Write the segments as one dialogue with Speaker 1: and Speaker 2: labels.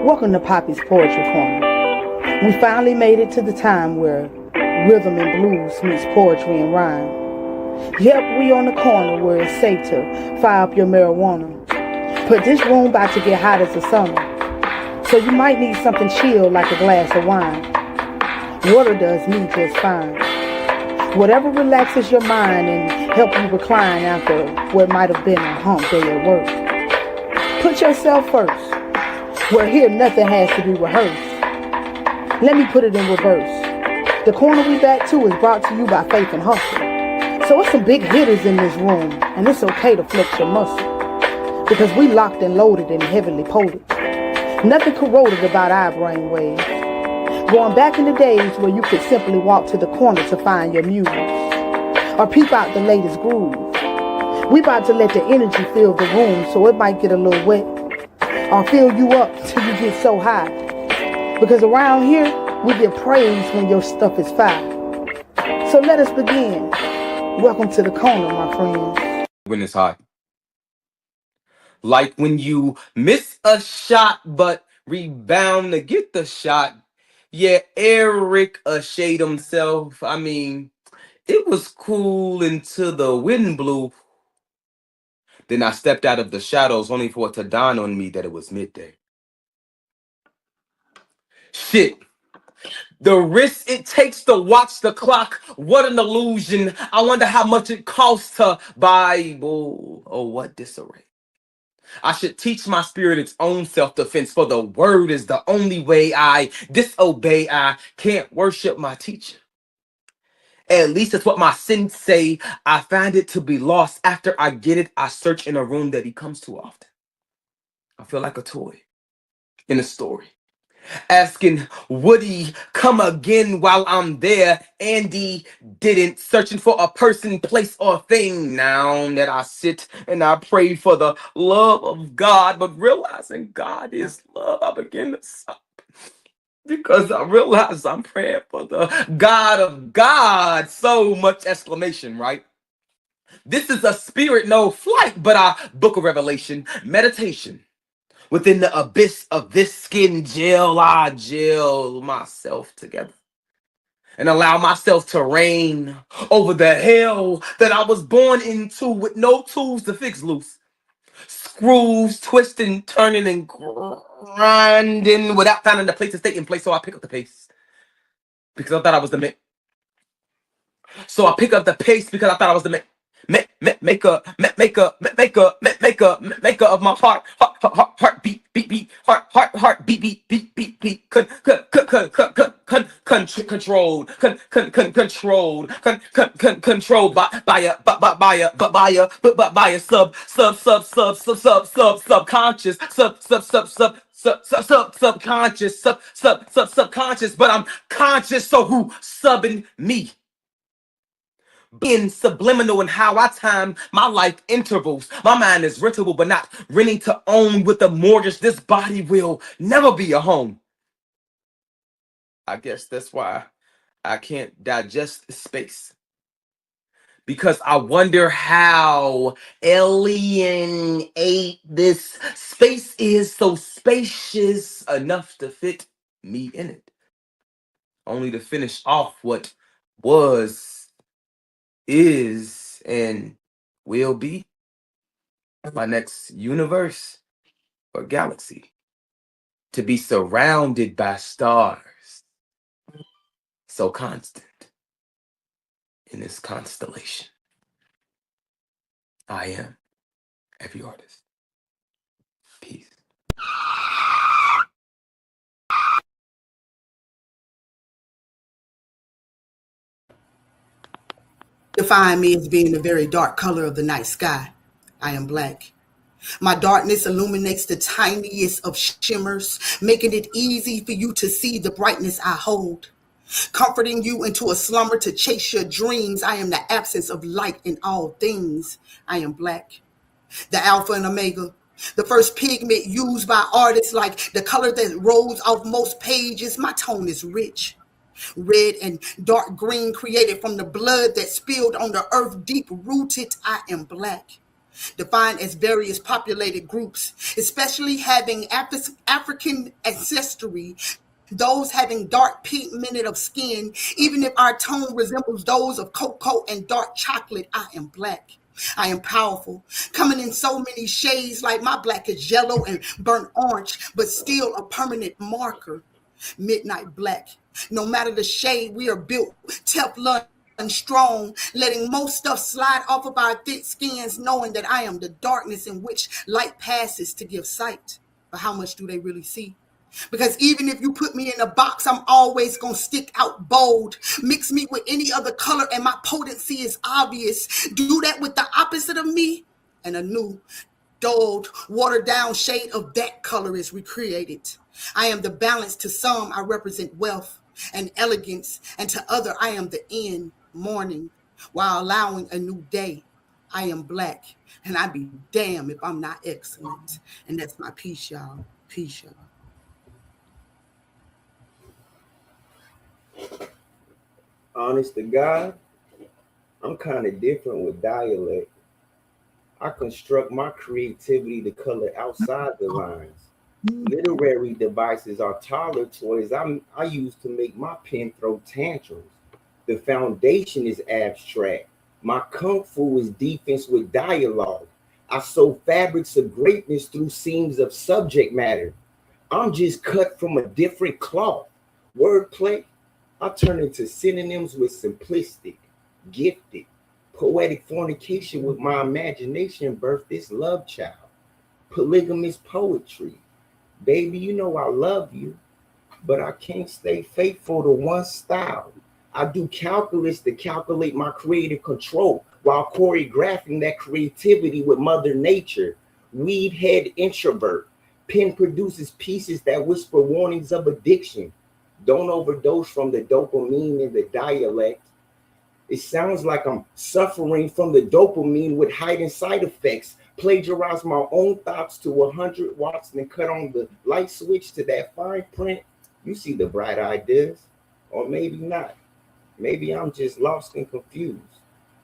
Speaker 1: Welcome to Poppy's Poetry Corner. We finally made it to the time where rhythm and blues meets poetry and rhyme. Yep, we on the corner where it's safe to fire up your marijuana. But this room about to get hot as the summer, so you might need something chill like a glass of wine. Water does me just fine. Whatever relaxes your mind and help you recline after what might have been a hump day at work. Put yourself first. Where here nothing has to be rehearsed. Let me put it in reverse. The corner we back to is brought to you by Faith and Hustle. So it's some big hitters in this room, and it's okay to flex your muscle. Because we locked and loaded and heavily potent. Nothing corroded about our brain waves. Going back in the days where you could simply walk to the corner to find your muse. Or peep out the latest groove. We about to let the energy fill the room so it might get a little wet. Or fill you up till you get so high. Because around here, we get praise when your stuff is fire. So let us begin. Welcome to the corner, my friends.
Speaker 2: When it's hot. Like when you miss a shot but rebound to get the shot. Yeah, Eric shade himself. I mean, it was cool until the wind blew. Then I stepped out of the shadows only for it to dawn on me that it was midday. Shit. The risk it takes to watch the clock. What an illusion. I wonder how much it costs to Bible. Oh, what disarray. I should teach my spirit its own self-defense, for the word is the only way I disobey. I can't worship my teacher. At least that's what my sins say. I find it to be lost. After I get it, I search in a room that he comes too often. I feel like a toy in a story. Asking, would he come again while I'm there? Andy didn't. Searching for a person, place, or thing. Now that I sit and I pray for the love of God, but realizing God is love, I begin to stop. Because I realize I'm praying for the God of God. So much exclamation, right? This is a spirit, no flight, but a book of revelation, meditation. Within the abyss of this skin jail, I jail myself together and allow myself to reign over the hell that I was born into with no tools to fix loose. Screws twisting, turning, and grinding without finding the place to stay in place. So I pick up the pace because I thought I was the man. So I pick up the pace because I thought I was the man. Maker of my heart beat heart beat controlled by a subconscious subconscious, but I'm conscious, so who subbing me? Being subliminal in how I time my life intervals. My mind is rentable, but not renting to own with a mortgage. This body will never be a home. I guess that's why I can't digest space. Because I wonder how alienate this space is so spacious enough to fit me in it. Only to finish off what was, is, and will be my next universe or galaxy. To be surrounded by stars, so constant in this constellation. I am every artist. Peace.
Speaker 1: Define me as being the very dark color of the night sky. I am black. My darkness illuminates the tiniest of shimmers, making it easy for you to see the brightness I hold. Comforting you into a slumber to chase your dreams. I am the absence of light in all things. I am black. The alpha and omega. The first pigment used by artists, like the color that rolls off most pages. My tone is rich. Red and dark green created from the blood that spilled on the earth, deep rooted. I am black.
Speaker 3: defined as various populated groups, especially having African ancestry, those having dark pigmented of skin, even if our tone resembles those of cocoa and dark chocolate, I am black. I am powerful, coming in so many shades, like my black is yellow and burnt orange, but still a permanent marker. Midnight black. No matter the shade, we are built Teflon and strong, letting most stuff slide off of our thick skins, knowing that I am the darkness in which light passes to give sight. But how much do they really see? Because even if you put me in a box, I'm always going to stick out bold. Mix me with any other color and my potency is obvious. Do that with the opposite of me and a new, dulled, watered down shade of that color is recreated. I am the balance. To some, I represent wealth and elegance, and to other, I am the end, morning, while allowing a new day. I am black, and I be damn if I'm not excellent. And that's my piece, y'all. Peace, y'all.
Speaker 4: Honest to God, I'm kind of different with dialect. I construct my creativity to color outside the lines. Literary devices are taller toys I use to make my pen throw tantrums. The foundation is abstract. My kung fu is defense with dialogue. I sew fabrics of greatness through seams of subject matter. I'm just cut from a different cloth. Wordplay, I turn into synonyms with simplistic, gifted, poetic fornication with my imagination birthed this love child. Polygamous poetry. Baby, you know I love you, but I can't stay faithful to one style. I do calculus to calculate my creative control while choreographing that creativity with Mother Nature. Weed head introvert. Pen produces pieces that whisper warnings of addiction. Don't overdose from the dopamine in the dialect. It sounds like I'm suffering from the dopamine with hiding side effects. Plagiarize my own thoughts to 100 watts and cut on the light switch to that fine print. You see the bright ideas, or maybe not. Maybe I'm just lost and confused.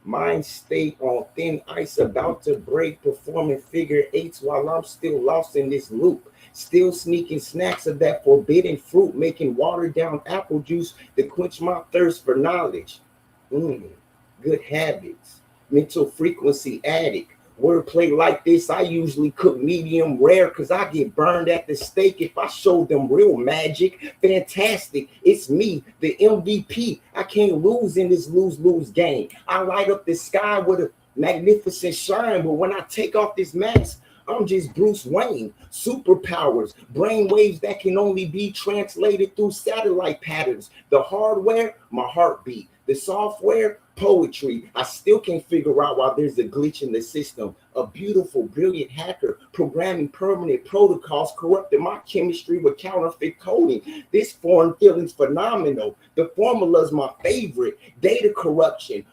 Speaker 4: Mind state on thin ice, about to break, performing figure eights while I'm still lost in this loop. Still sneaking snacks of that forbidden fruit, making watered down apple juice to quench my thirst for knowledge. Good habits. Mental frequency addict. Wordplay like this, I usually cook medium rare because I get burned at the stake if I show them real magic. Fantastic. It's me, the MVP. I can't lose in this lose-lose game. I light up the sky with a magnificent shine, but when I take off this mask, I'm just Bruce Wayne. Superpowers, brain waves that can only be translated through satellite patterns. The hardware, my heartbeat. The software, poetry. I still can't figure out why there's a glitch in the system. A beautiful, brilliant hacker programming permanent protocols corrupted my chemistry with counterfeit coding. This foreign feeling's phenomenal. The formula's my favorite. Data corruption,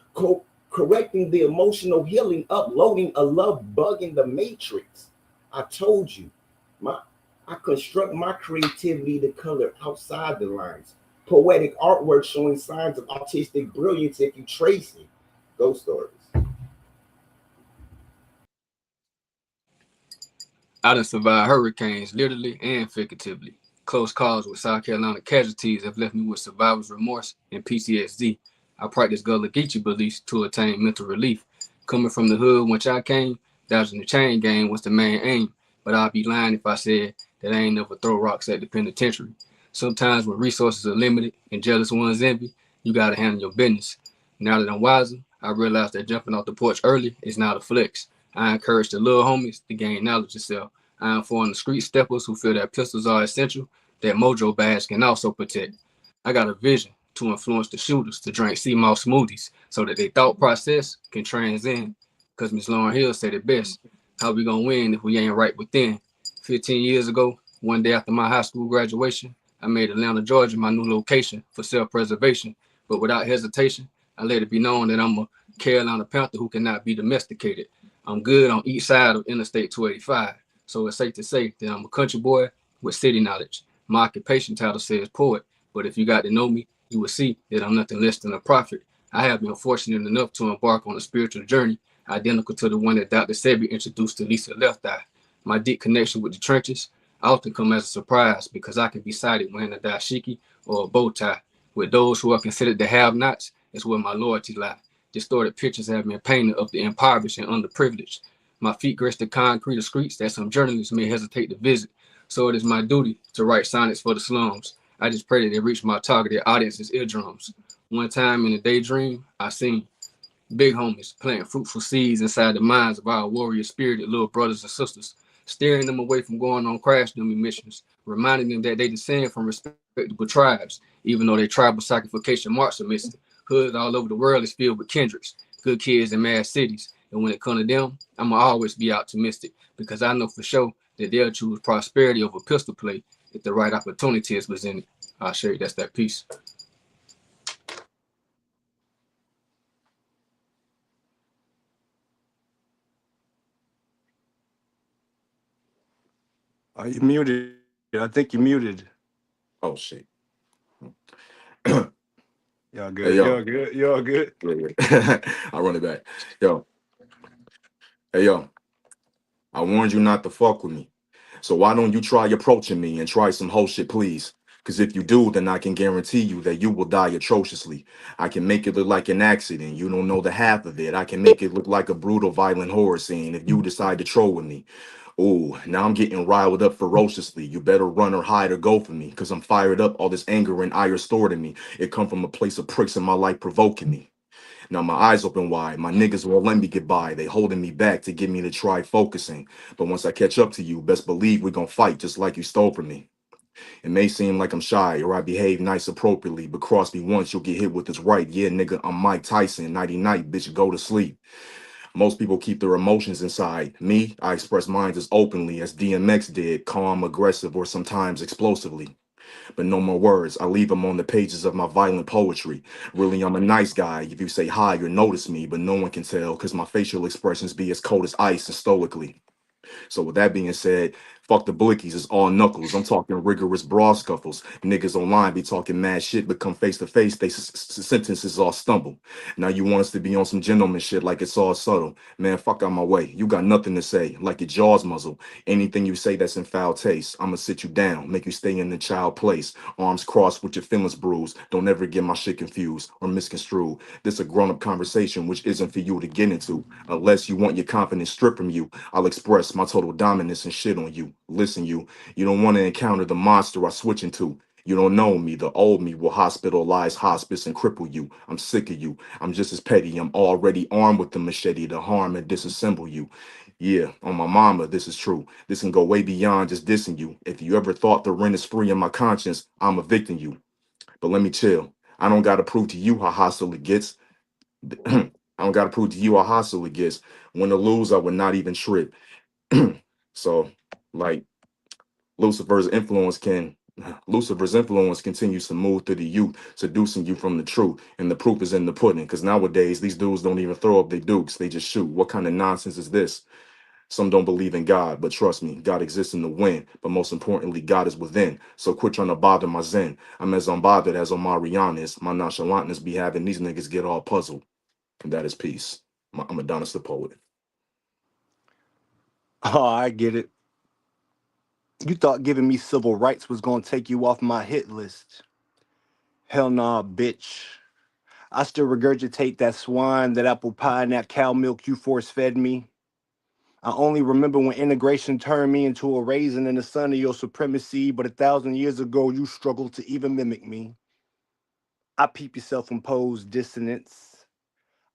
Speaker 4: correcting the emotional healing, uploading a love bug in the matrix. I told you, I construct my creativity to color outside the lines. Poetic artwork showing signs of autistic brilliance if you trace it. Ghost stories.
Speaker 5: I done survived hurricanes, literally and figuratively. Close calls with South Carolina casualties have left me with survivor's remorse and PTSD. I practice Gullah Geechee beliefs to attain mental relief. Coming from the hood when I came, dodging the chain gang was the main aim. But I'd be lying if I said that I ain't never throw rocks at the penitentiary. Sometimes when resources are limited and jealous ones envy, you gotta handle your business. Now that I'm wiser, I realize that jumping off the porch early is not a flex. I encourage the little homies to gain knowledge yourself. I inform the street steppers who feel that pistols are essential, that Mojo badge can also protect. I got a vision to influence the shooters to drink sea moss smoothies so that their thought process can transcend. Because Miss Lauren Hill said it best, how we gonna win if we ain't right within? 15 years ago, one day after my high school graduation, I made Atlanta, Georgia my new location for self-preservation, but without hesitation, I let it be known that I'm a Carolina Panther who cannot be domesticated. I'm good on each side of Interstate 285, so it's safe to say that I'm a country boy with city knowledge. My occupation title says poet, but if you got to know me, you will see that I'm nothing less than a prophet. I have been fortunate enough to embark on a spiritual journey. identical to the one that Dr. Sebi introduced to Lisa Left Eye. My deep connection with the trenches often come as a surprise because I can be sighted wearing a dashiki or a bow tie. With those who are considered the have-nots, is where my loyalty lies. Distorted pictures have been painted of the impoverished and underprivileged. My feet grace the concrete of streets that some journalists may hesitate to visit. So it is my duty to write sonnets for the slums. I just pray that they reach my targeted audience's eardrums. One time in a daydream, I seen big homies planting fruitful seeds inside the minds of our warrior spirited little brothers and sisters, steering them away from going on crash dummy missions, reminding them that they descend from respectable tribes, even though their tribal sacrification marks are missing. Hoods all over the world is filled with kindreds, good kids in mad cities. And when it comes to them, I'ma always be optimistic because I know for sure that they'll choose prosperity over pistol play if the right opportunity is presented. I'll show you that's that piece.
Speaker 6: Are you muted? I think you're muted.
Speaker 7: Oh shit.
Speaker 6: Y'all
Speaker 7: Hey
Speaker 6: good.
Speaker 7: yo.
Speaker 6: Y'all good. Y'all good.
Speaker 7: Yeah. I run it back. Yo. Hey yo. I warned you not to fuck with me. So why don't you try approaching me and try some whole shit, please? Because if you do, then I can guarantee you that you will die atrociously. I can make it look like an accident. You don't know the half of it. I can make it look like a brutal, violent horror scene if you decide to troll with me. Ooh, now I'm getting riled up ferociously. You better run or hide or go for me, because I'm fired up. All this anger and ire stored in me. It come from a place of pricks in my life provoking me. Now my eyes open wide. My niggas won't let me get by. They holding me back to get me to try focusing. But once I catch up to you, best believe we gonna fight just like you stole from me. It may seem like I'm shy or I behave nice appropriately, but cross me once, you'll get hit with this right. Yeah, nigga, I'm Mike Tyson. Nighty night, bitch, go to sleep. Most people keep their emotions inside. Me, I express mine as openly as DMX did, calm, aggressive, or sometimes explosively. But no more words. I leave them on the pages of my violent poetry. Really, I'm a nice guy. If you say hi, you'll notice me, but no one can tell because my facial expressions be as cold as ice and stoically. So with that being said, fuck the blickies, it's all knuckles. I'm talking rigorous brawl scuffles. Niggas online be talking mad shit, but come face to face, they sentences all stumble. Now you want us to be on some gentleman shit like it's all subtle. Man, fuck out my way. You got nothing to say, like your jaws muzzle. Anything you say that's in foul taste, I'ma sit you down, make you stay in the child place. Arms crossed with your feelings bruised. Don't ever get my shit confused or misconstrued. This a grown-up conversation which isn't for you to get into. Unless you want your confidence stripped from you, I'll express my total dominance and shit on you. Listen, you don't want to encounter the monster I switch into. You don't know me. The old me will hospitalize, hospice, and cripple you. I'm sick of you. I'm just as petty. I'm already armed with the machete to harm and disassemble you. Yeah, on my mama, this is true. This can go way beyond just dissing you. If you ever thought the rent is free in my conscience, I'm evicting you. But let me chill. I don't gotta prove to you how hostile it gets. I don't gotta prove to you how hostile it gets. When to lose, I would not even trip. So, like, Lucifer's influence can Lucifer's influence continues to move through the youth, seducing you from the truth. And the proof is in the pudding. Because nowadays these dudes don't even throw up their dukes. They just shoot. What kind of nonsense is this? Some don't believe in God, but trust me, God exists in the wind. But most importantly, God is within. So quit trying to bother my zen. I'm as unbothered as Omarion is. My nonchalantness be having these niggas get all puzzled. And that is peace. I'm Adonis the poet.
Speaker 6: Oh, I get it. You thought giving me civil rights was gonna take you off my hit list. Hell nah, bitch. I still regurgitate that swine, that apple pie, and that cow milk you force fed me. I only remember when integration turned me into a raisin in the sun of your supremacy, but 1,000 years ago you struggled to even mimic me. I peep your self-imposed dissonance.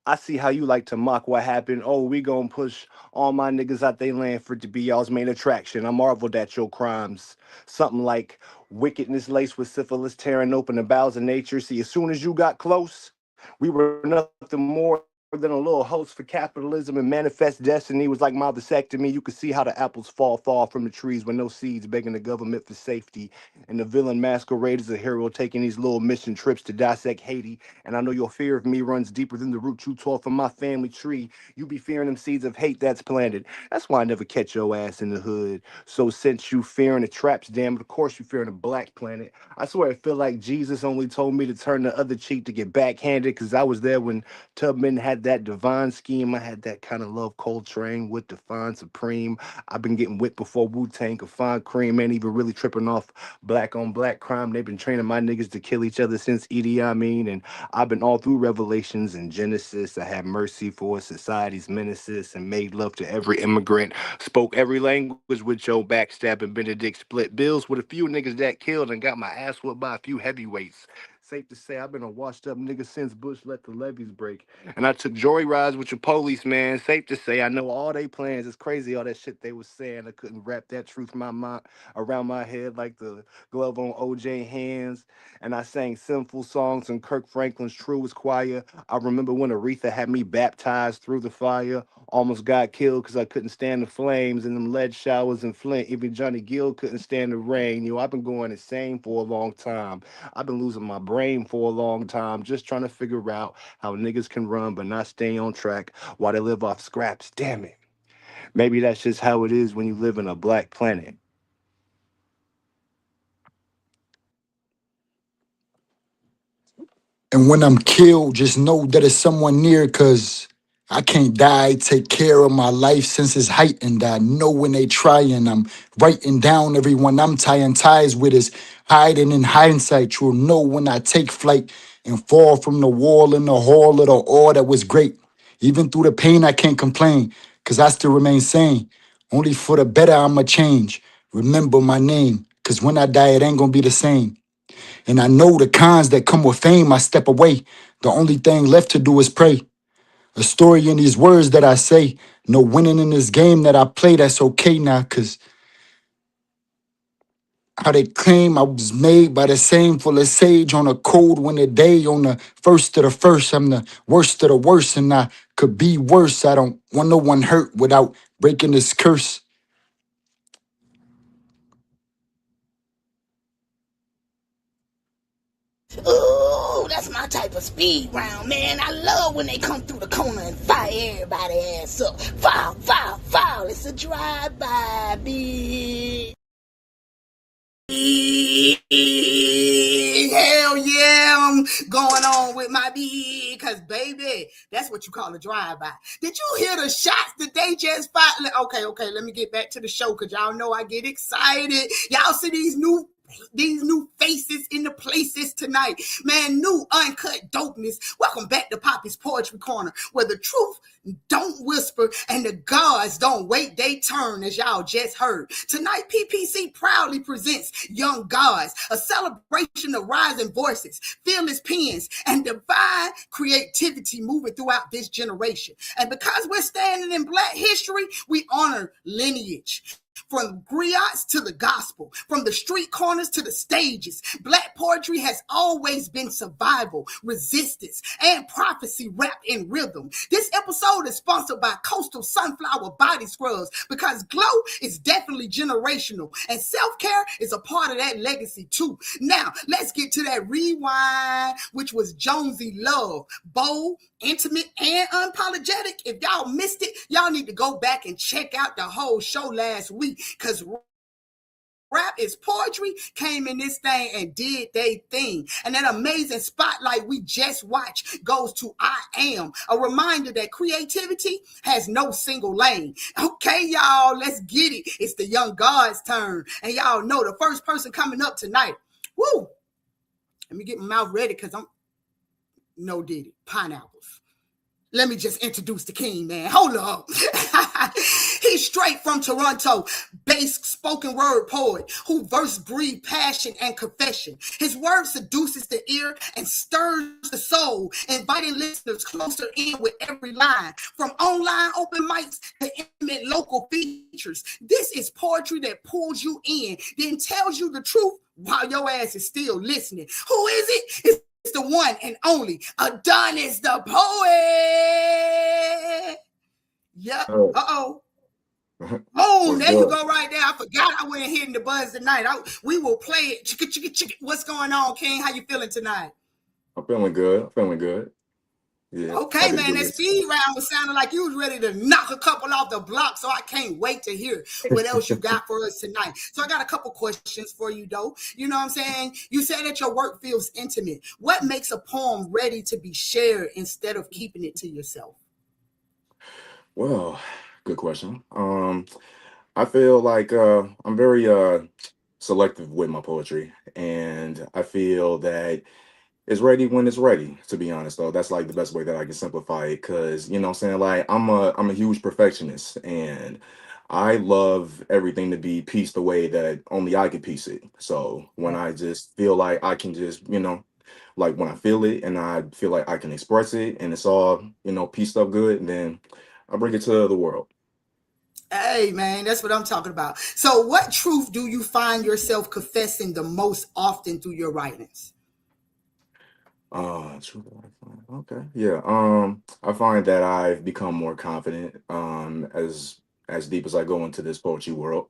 Speaker 6: I see how you like to mock what happened. Oh, we gonna push all my niggas out they land for it to be y'all's main attraction. I marveled at your crimes. Something like wickedness laced with syphilis tearing open the bowels of nature. See, as soon as you got close, we were nothing more than a little host for capitalism, and manifest destiny was like my vasectomy. You could see how the apples fall from the trees with no seeds, begging the government for safety. And the villain masquerade as a hero, taking these little mission trips to dissect Haiti. And I know your fear of me runs deeper than the root you tore from my family tree. You be fearing them seeds of hate that's planted. That's why I never catch your ass in the hood. So since you fearing the traps, damn it, of course you fearing the black planet. I swear I feel like Jesus only told me to turn the other cheek to get backhanded, because I was there when Tubman had had that divine scheme. I had that kind of love Coltrane with Divine Supreme. I've been getting whipped before Wu-Tang could find cream. Ain't even really tripping off black on black crime. They've been training my niggas to kill each other since Idi Amin. And I've been all through Revelations and Genesis. I had mercy for society's menaces and made love to every immigrant. Spoke every language with Joe Backstabbing Benedict. Split bills with a few niggas that killed and got my ass whooped by a few heavyweights. Safe to say I've been a washed up nigga since Bush let the levees break. And I took joy rides with your police, man. Safe to say I know all they plans. It's crazy all that shit they was saying. I couldn't wrap that truth my mind around my head like the glove on OJ hands. And I sang sinful songs in Kirk Franklin's Truest Choir. I remember when Aretha had me baptized through the fire. Almost got killed because I couldn't stand the flames and them lead showers in Flint. Even Johnny Gill couldn't stand the rain. I've been going insane for a long time. I've been losing my brain for a long time, just trying to figure out how niggas can run but not stay on track while they live off scraps. Damn it. Maybe that's just how it is when you live in a black planet.
Speaker 8: And when I'm killed, just know that it's someone near, cause I can't die. Take care of my life since it's heightened. I know when they trying, I'm writing down everyone I'm tying ties with is hiding in hindsight. You'll know when I take flight and fall from the wall in the hall of the awe that was great. Even through the pain, I can't complain, cause I still remain sane. Only for the better I'ma change. Remember my name, cause when I die, it ain't gonna be the same. And I know the cons that come with fame, I step away. The only thing left to do is pray. A story in these words that I say. No winning in this game that I play, that's okay now. Cause how they claim I was made by the same full of sage on a cold winter day. On the first of the first, I'm the worst of the worst. And I could be worse. I don't want no one hurt without breaking this curse.
Speaker 3: Ooh, that's my type of speed round, man. I love when they come through the corner and fire everybody ass up. Foul, foul, foul. It's a drive-by, bitch. Hell yeah, I'm going on with my B, cause baby, that's what you call a drive-by. Did you hear the shots that they just fired? Okay, let me get back to the show, cause y'all know I get excited. Y'all see these new faces in the places tonight. Man, new Uncut Dopeness. Welcome back to Poppy's Poetry Corner, where the truth don't whisper and the gods don't wait they turn, as y'all just heard. Tonight, P.P.C. proudly presents Young Gawdz, a celebration of rising voices, fearless pens, and divine creativity moving throughout this generation. And because we're standing in Black history, we honor lineage. From griots to the gospel, from the street corners to the stages, Black poetry has always been survival, resistance, and prophecy wrapped in rhythm. This episode is sponsored by Coastal Sunflower Body Scrubs, because glow is definitely generational, and self-care is a part of that legacy too. Now, let's get to that rewind, which was Jonesy Love. Bold, intimate, and unapologetic. If y'all missed it, y'all need to go back and check out the whole show last week, because Rap is Poetry came in this thing and did they thing. And that amazing spotlight we just watched goes to I Am, a reminder that creativity has no single lane. Okay, y'all, let's get it. It's the Young Gawdz turn. And y'all know the first person coming up tonight. Woo! Let me get my mouth ready, because I'm no diddy. Pineapples. Let me just introduce the king, man. Hold up. He's straight from Toronto, based spoken word poet who verse breathe passion and confession. His word seduces the ear and stirs the soul, inviting listeners closer in with every line. From online open mics to intimate local features, this is poetry that pulls you in, then tells you the truth while your ass is still listening. Who is it? It's the one and only Adonis the poet. Yep. Uh-oh. Oh, there you go right there. I forgot I went hitting the buzz tonight. We will play it. Chicka. What's going on, King? How you feeling tonight?
Speaker 7: I'm feeling good. Yeah,
Speaker 3: Okay,
Speaker 7: happy to
Speaker 3: man,
Speaker 7: do
Speaker 3: that
Speaker 7: this.
Speaker 3: speed round was sounding like you was ready to knock a couple off the block, so I can't wait to hear what else you got for us tonight. So I got a couple questions for you, though. You know what I'm saying? You said that your work feels intimate. What makes a poem ready to be shared instead of keeping it to yourself?
Speaker 7: Well, good question. I feel like I'm very selective with my poetry, and I feel that it's ready when it's ready, to be honest, though. That's like the best way that I can simplify it. Cause you know what I'm saying? Like I'm a huge perfectionist, and I love everything to be pieced the way that only I can piece it. So when I just feel like I can just, like when I feel it and I feel like I can express it and it's all, pieced up good, then I bring it to the world.
Speaker 3: Hey, man, that's what I'm talking about. So, what truth do you find yourself confessing the most often through your writings?
Speaker 7: True. Okay. Yeah. I find that I've become more confident as deep as I go into this poetry world.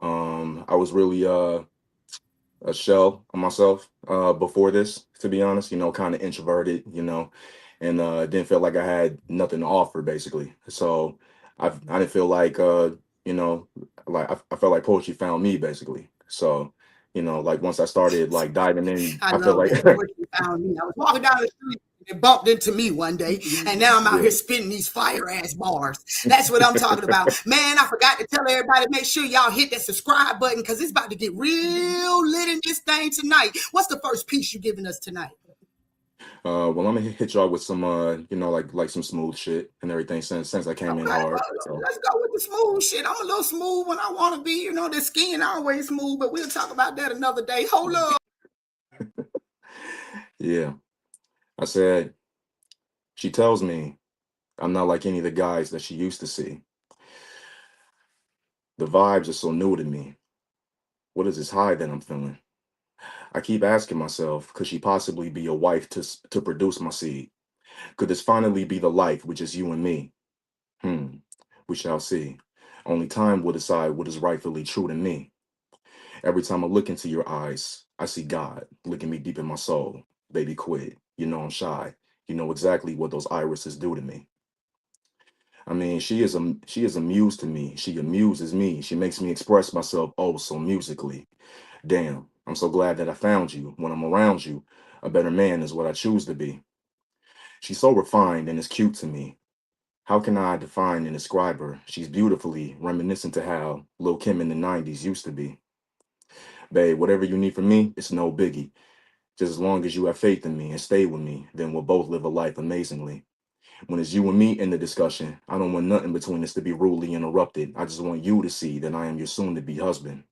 Speaker 7: I was really a shell of myself before this, to be honest, kind of introverted, and didn't feel like I had nothing to offer basically. So I didn't feel like you know, like I felt like poetry found me basically. So, like once I started like diving in,
Speaker 3: I
Speaker 7: I feel
Speaker 3: love
Speaker 7: like
Speaker 3: that. Poetry found me. I was walking down the street and bumped into me one day, and now I'm out
Speaker 7: yeah.
Speaker 3: here spitting these fire ass bars. That's what I'm talking about. Man, I forgot to tell everybody, make sure y'all hit that subscribe button because it's about to get real lit in this thing tonight. What's the first piece you giving us tonight?
Speaker 7: Well, I'm gonna hit y'all with some, like some smooth shit and everything since I came in
Speaker 3: Okay,
Speaker 7: hard.
Speaker 3: well,
Speaker 7: So
Speaker 3: let's go with the smooth shit. I'm a little smooth when I want to be. You know, the skin always smooth, but we'll talk about that another day. Hold up.
Speaker 7: yeah, I said she tells me I'm not like any of the guys that she used to see. The vibes are so new to me. What is this high that I'm feeling? I keep asking myself, could she possibly be a wife to produce my seed? Could this finally be the life with just you and me? Hmm, we shall see. Only time will decide what is rightfully true to me. Every time I look into your eyes, I see God looking me deep in my soul. Baby, quit. You know I'm shy. You know exactly what those irises do to me. I mean, she is a muse to me. She amuses me. She makes me express myself oh so musically. Damn, I'm so glad that I found you. When I'm around you, a better man is what I choose to be. She's so refined and is cute to me. How can I define and describe her? She's beautifully reminiscent to how Lil Kim in the 90s used to be. Babe, whatever you need from me, it's no biggie. Just as long as you have faith in me and stay with me, then we'll both live a life amazingly. When it's you and me in the discussion, I don't want nothing between us to be rudely interrupted. I just want you to see that I am your soon to be husband.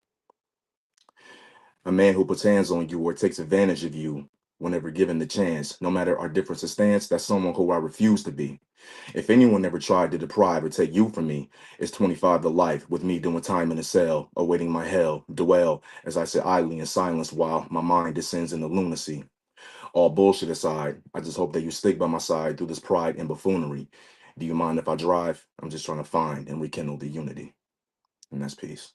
Speaker 7: A man who puts hands on you or takes advantage of you whenever given the chance, no matter our difference of stance, that's someone who I refuse to be. If anyone ever tried to deprive or take you from me, it's 25 to life with me doing time in a cell, awaiting my hell, dwell as I sit idly in silence while my mind descends into lunacy. All bullshit aside, I just hope that you stick by my side through this pride and buffoonery. Do you mind if I drive? I'm just trying to find and rekindle the unity. And that's peace.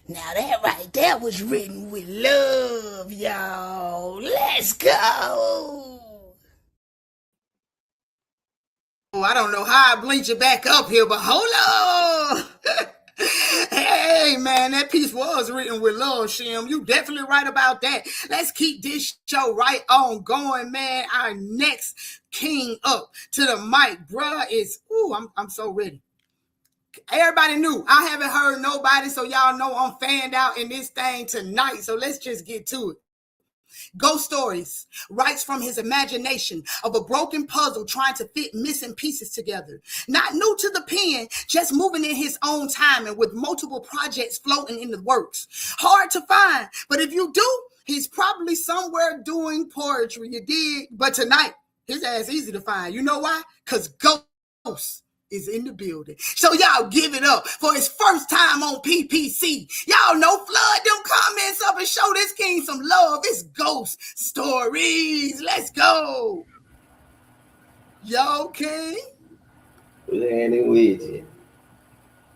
Speaker 3: Now that right there was written with love, y'all. Let's go. Oh, I don't know how I blinked you back up here, but hold on. Hey, man, that piece was written with love, Shim. You definitely right about that. Let's keep this show right on going, man. Our next king up to the mic, bruh, is, I'm so ready. Everybody knew. I haven't heard nobody, so y'all know I'm fanned out in this thing tonight. So let's just get to it. Ghost Stories writes from his imagination of a broken puzzle trying to fit missing pieces together. Not new to the pen, just moving in his own time and with multiple projects floating in the works. Hard to find, but if you do, he's probably somewhere doing poetry. You dig? But tonight, his ass easy to find. You know why? Because Ghost is in the building. So y'all give it up for his first time on P.P.C. Y'all know, flood them comments up and show this king some love. It's Ghost Stories. Let's go. Yo, King.
Speaker 4: What's happening with you?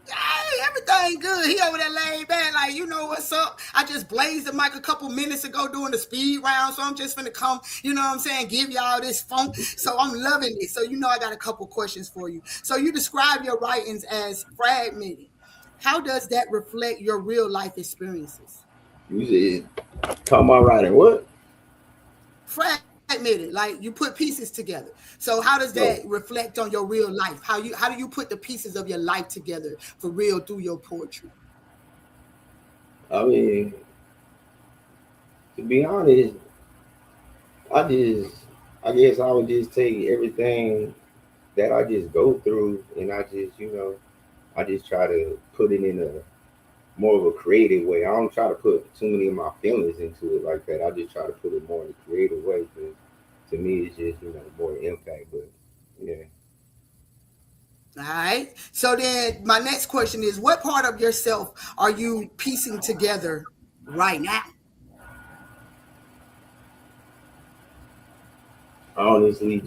Speaker 3: Hey, everything good. He over there laid back, like, you know what's up. I just blazed the mic a couple minutes ago doing the speed round, so I'm just finna come, you know what I'm saying, give y'all this funk. So I'm loving it. So you know I got a couple questions for you. So you describe your writings as fragmented. How does that reflect your real life experiences?
Speaker 4: You said, talking about writing what?
Speaker 3: Fragmented, like you put pieces together. So how does
Speaker 4: No,
Speaker 3: that reflect on your real life? How do you put the pieces of your life together for real through your poetry?
Speaker 4: I mean, to be honest, I just, I guess I would just take everything that I just go through, and I just, I just try to put it in a more of a creative way. I don't try to put too many of my feelings into it like that. I just try to put it more in a creative way. Because to me, it's just more impact. But yeah,
Speaker 3: All right. So then my next question is, what part of yourself are you piecing together right now?
Speaker 4: honestly,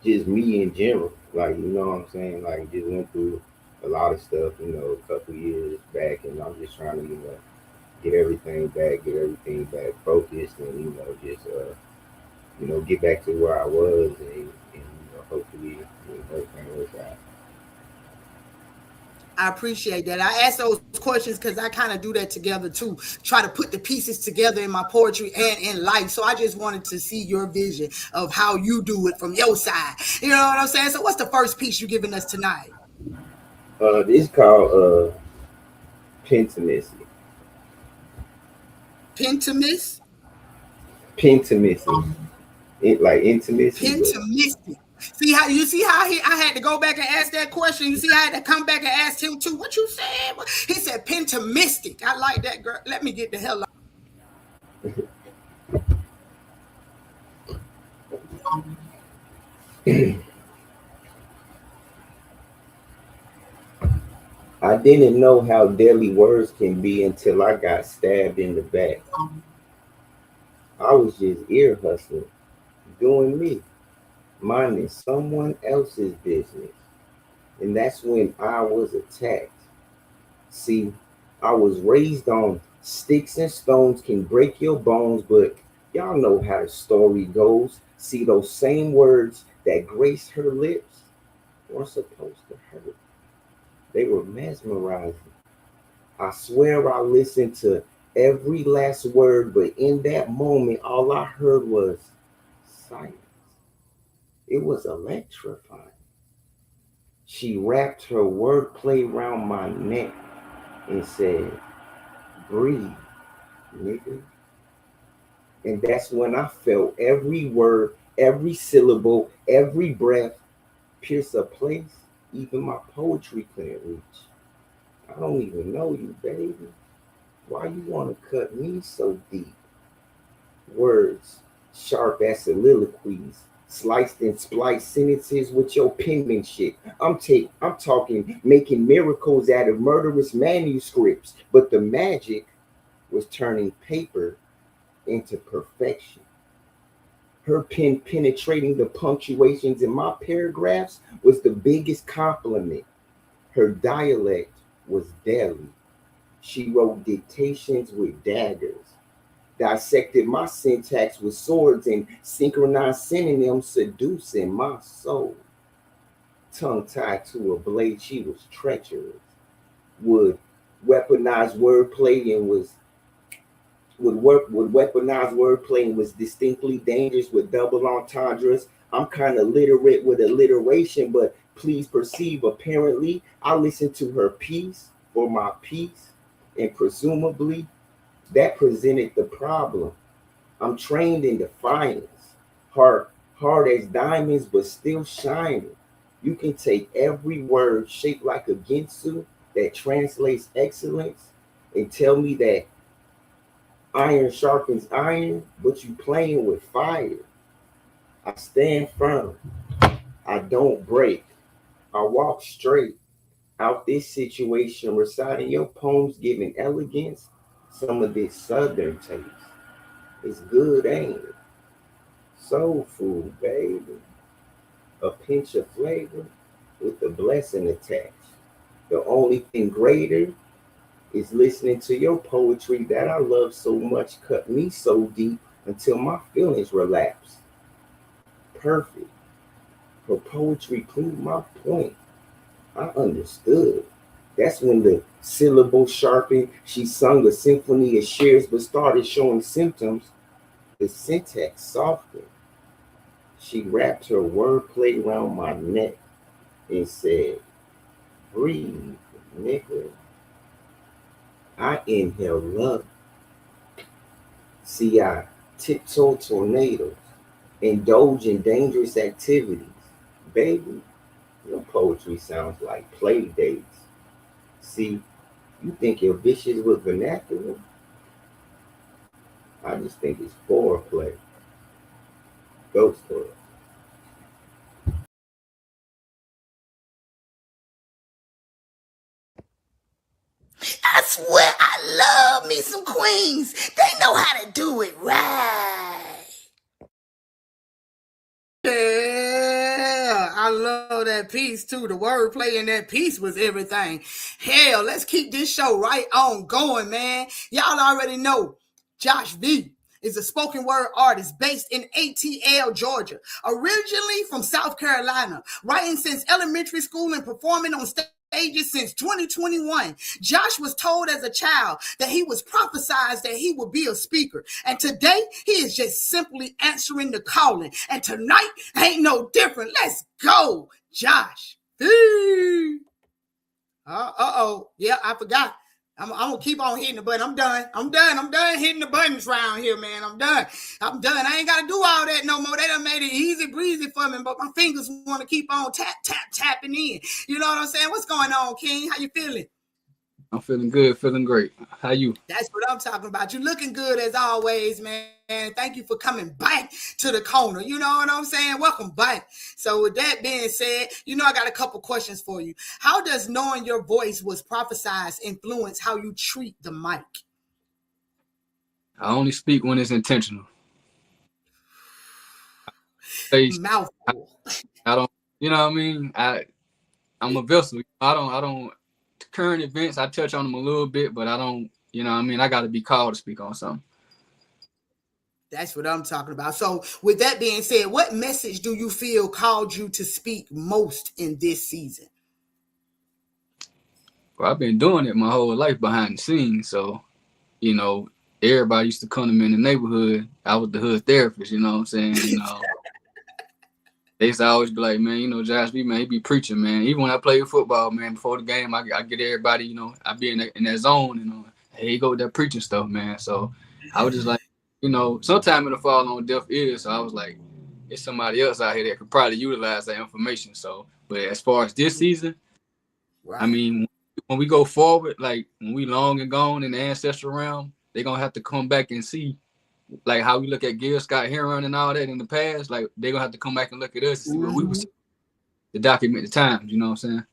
Speaker 4: just me in general. Like, you know what I'm saying? Like, just went through a lot of stuff, a couple years back, and I'm just trying to, get everything back focused, and just get back to where I was, and hopefully, everything works out.
Speaker 3: I appreciate that. I ask those questions because I kind of do that together too. Try to put the pieces together in my poetry and in life. So I just wanted to see your vision of how you do it from your side. You know what I'm saying? So what's the first piece you giving us tonight?
Speaker 4: This called Pentimacy.
Speaker 3: Pentimus?
Speaker 4: Pentimacy. It like intimacy, but
Speaker 3: Pentimistic. See how I had to go back and ask that question. You see, I had to come back and ask him too. What you said? He said pentimistic. I like that, girl. Let me get the hell out.
Speaker 4: I didn't know how deadly words can be until I got stabbed in the back. I was just ear hustling, doing me, minding someone else's business. And that's when I was attacked. See, I was raised on sticks and stones can break your bones, but y'all know how the story goes. See, those same words that graced her lips weren't supposed to hurt. They were mesmerizing. I swear I listened to every last word, but in that moment, all I heard was silence. It was electrifying. She wrapped her wordplay around my neck and said, breathe, nigga. And that's when I felt every word, every syllable, every breath pierce a place even my poetry couldn't reach. I don't even know you, baby. Why you want to cut me so deep? Words sharp as soliloquies, sliced and spliced sentences with your penmanship. I'm talking making miracles out of murderous manuscripts, but the magic was turning paper into perfection. Her pen penetrating the punctuations in my paragraphs was the biggest compliment. Her dialect was deadly. She wrote dictations with daggers, dissected my syntax with swords, and synchronized synonyms seducing my soul. Tongue tied to a blade, she was treacherous. Would weaponize wordplay and was would weaponize wordplay and was distinctly dangerous with double entendres. I'm kind of literate with alliteration, but please perceive. Apparently, I listened to her piece for my piece, and presumably that presented the problem. I'm trained in defiance, hard, hard as diamonds, but still shining. You can take every word shaped like a Ginsu that translates excellence and tell me that iron sharpens iron, but you playing with fire. I stand firm. I don't break. I walk straight out this situation, reciting your poems, giving elegance some of this southern taste. It's good, ain't it? Soul food, baby. A pinch of flavor. with the blessing attached. The only thing greater is listening to your poetry that I love so much cut me so deep until my feelings relapse. Perfect. Her poetry proved my point. I understood. That's when the syllable sharpened. She sung a symphony of shares but started showing symptoms. The syntax softened. She wrapped her wordplay around my neck and said, breathe, nigga. I inhale love. See, I tiptoe tornadoes, indulge in dangerous activities. Baby, your poetry sounds like play dates. See, you think you're vicious with vernacular? I just think it's foreplay. Ghost story.
Speaker 3: I swear I love me some queens. They know how to do it right. Yeah, I love that piece too. The wordplay in that piece was everything. Hell, let's keep this show right on going, man. Y'all already know Josh V is a spoken word artist based in ATL, Georgia, originally from South Carolina, writing since elementary school and performing on stages since 2021. Josh was told as a child that he was prophesied that he would be a speaker. And today, he is just simply answering the calling. And tonight ain't no different. Let's go, Josh. Uh-oh. Yeah, I forgot. I'm gonna keep on hitting the button. I'm done hitting the buttons around here, man. I'm done. I ain't gotta do all that no more. They done made it easy breezy for me, but my fingers want to keep on tapping in. You know what I'm saying? What's going on, King? How you feeling?
Speaker 5: I'm feeling good, feeling great. How you?
Speaker 3: That's what I'm talking about. You looking good as always, man. Thank you for coming back to the corner. You know what I'm saying? Welcome back. So with that being said, I got a couple questions for you. How does knowing your voice was prophesied influence how you treat the mic?
Speaker 5: I only speak when it's intentional.
Speaker 3: Mouthful.
Speaker 5: I don't, you know what I mean? I'm a vessel. I don't, current events, I touch on them a little bit, but I don't, you know what I mean? I got to be called to speak on something.
Speaker 3: That's what I'm talking about. So with that being said, what message do you feel called you to speak most in this season?
Speaker 5: Well, I've been doing it my whole life behind the scenes. So, everybody used to come to me in the neighborhood. I was the hood therapist, you know what I'm saying? They used to always be like, man, Josh B, man, he be preaching, man. Even when I play football, man, before the game, I get everybody, I be in that zone, hey, you go with that preaching stuff, man. So I was just like, sometime it'll fall on deaf ears. So I was like, it's somebody else out here that could probably utilize that information. So, but as far as this season, right. I mean, when we go forward, like when we long and gone in the ancestral realm, they're going to have to come back and see like how we look at Gil Scott-Heron and all that in the past. Like they're going to have to come back and look at us and see what we was to document the times, you know what I'm saying?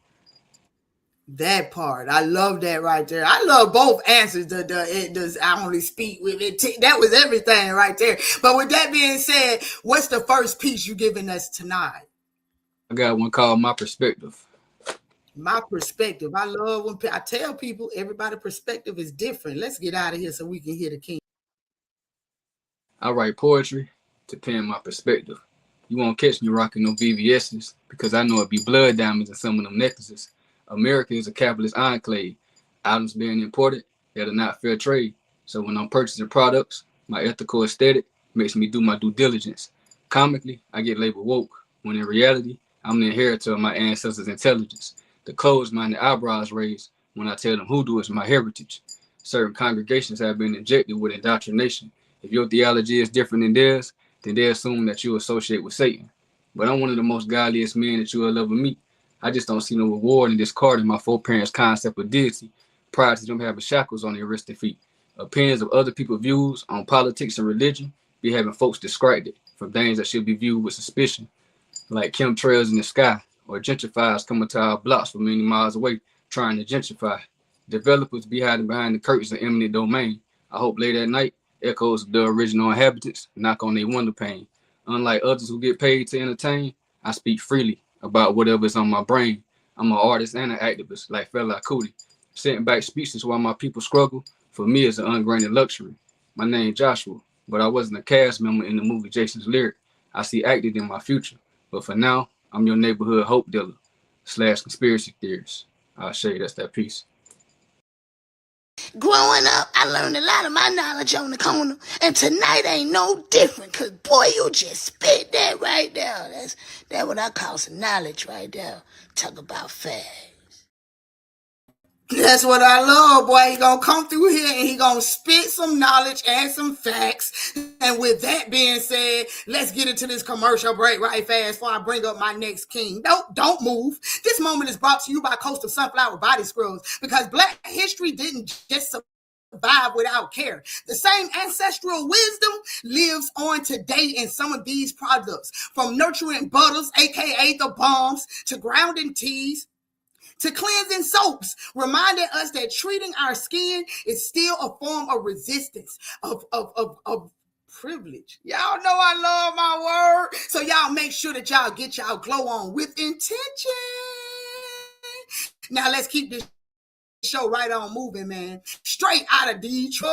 Speaker 3: That part, I love that right there. I love both answers. I only speak with it. That was everything right there. But with that being said, what's the first piece you giving us tonight?
Speaker 5: I got one called My Perspective.
Speaker 3: My perspective. I love when I tell people everybody's perspective is different. Let's get out of here so we can hear the king.
Speaker 5: I write poetry to pen my perspective. You won't catch me rocking no VVS's because I know it be blood diamonds in some of them necklaces. America is a capitalist enclave. Items being imported that are not fair trade. So when I'm purchasing products, my ethical aesthetic makes me do my due diligence. Comically, I get labeled woke, when in reality, I'm the inheritor of my ancestors' intelligence. The closed-minded eyebrows raised when I tell them hoodoo is my heritage. Certain congregations have been injected with indoctrination. If your theology is different than theirs, then they assume that you associate with Satan. But I'm one of the most godliest men that you will ever meet. I just don't see no reward in discarding my foreparents' concept of deity prior to them having shackles on their wrists and feet. Opinions of other people's views on politics and religion be having folks distracted from things that should be viewed with suspicion, like chemtrails in the sky or gentrifiers coming to our blocks from many miles away trying to gentrify. Developers be hiding behind the curtains of eminent domain. I hope late at night, echoes of the original inhabitants knock on their window pane. Unlike others who get paid to entertain, I speak freely about whatever's on my brain. I'm an artist and an activist, like Fela Kuti. Sitting back speechless while my people struggle, for me is an ungranted luxury. My name Joshua, but I wasn't a cast member in the movie Jason's Lyric. I see acted in my future. But for now, I'm your neighborhood hope dealer / conspiracy theorist. I'll show you that's that piece.
Speaker 9: Growing up, I learned a lot of my knowledge on the corner, and tonight ain't no different, cause boy, you just spit that right there. That's what I call some knowledge right there. Talk about facts.
Speaker 3: That's what I love, boy. He gonna come through here and he gonna spit some knowledge and some facts. And with that being said, let's get into this commercial break right fast before I bring up my next king. Don't move. This moment is brought to you by Coastal Sunflower Body Scrubs, because Black history didn't just survive without care. The same ancestral wisdom lives on today in some of these products, from nurturing butters, aka the bombs, to grounding teas, to cleansing soaps, reminding us that treating our skin is still a form of resistance, of privilege. Y'all know I love my word. So y'all make sure that y'all get y'all glow on with intention. Now let's keep this show right on moving, man. Straight out of Detroit.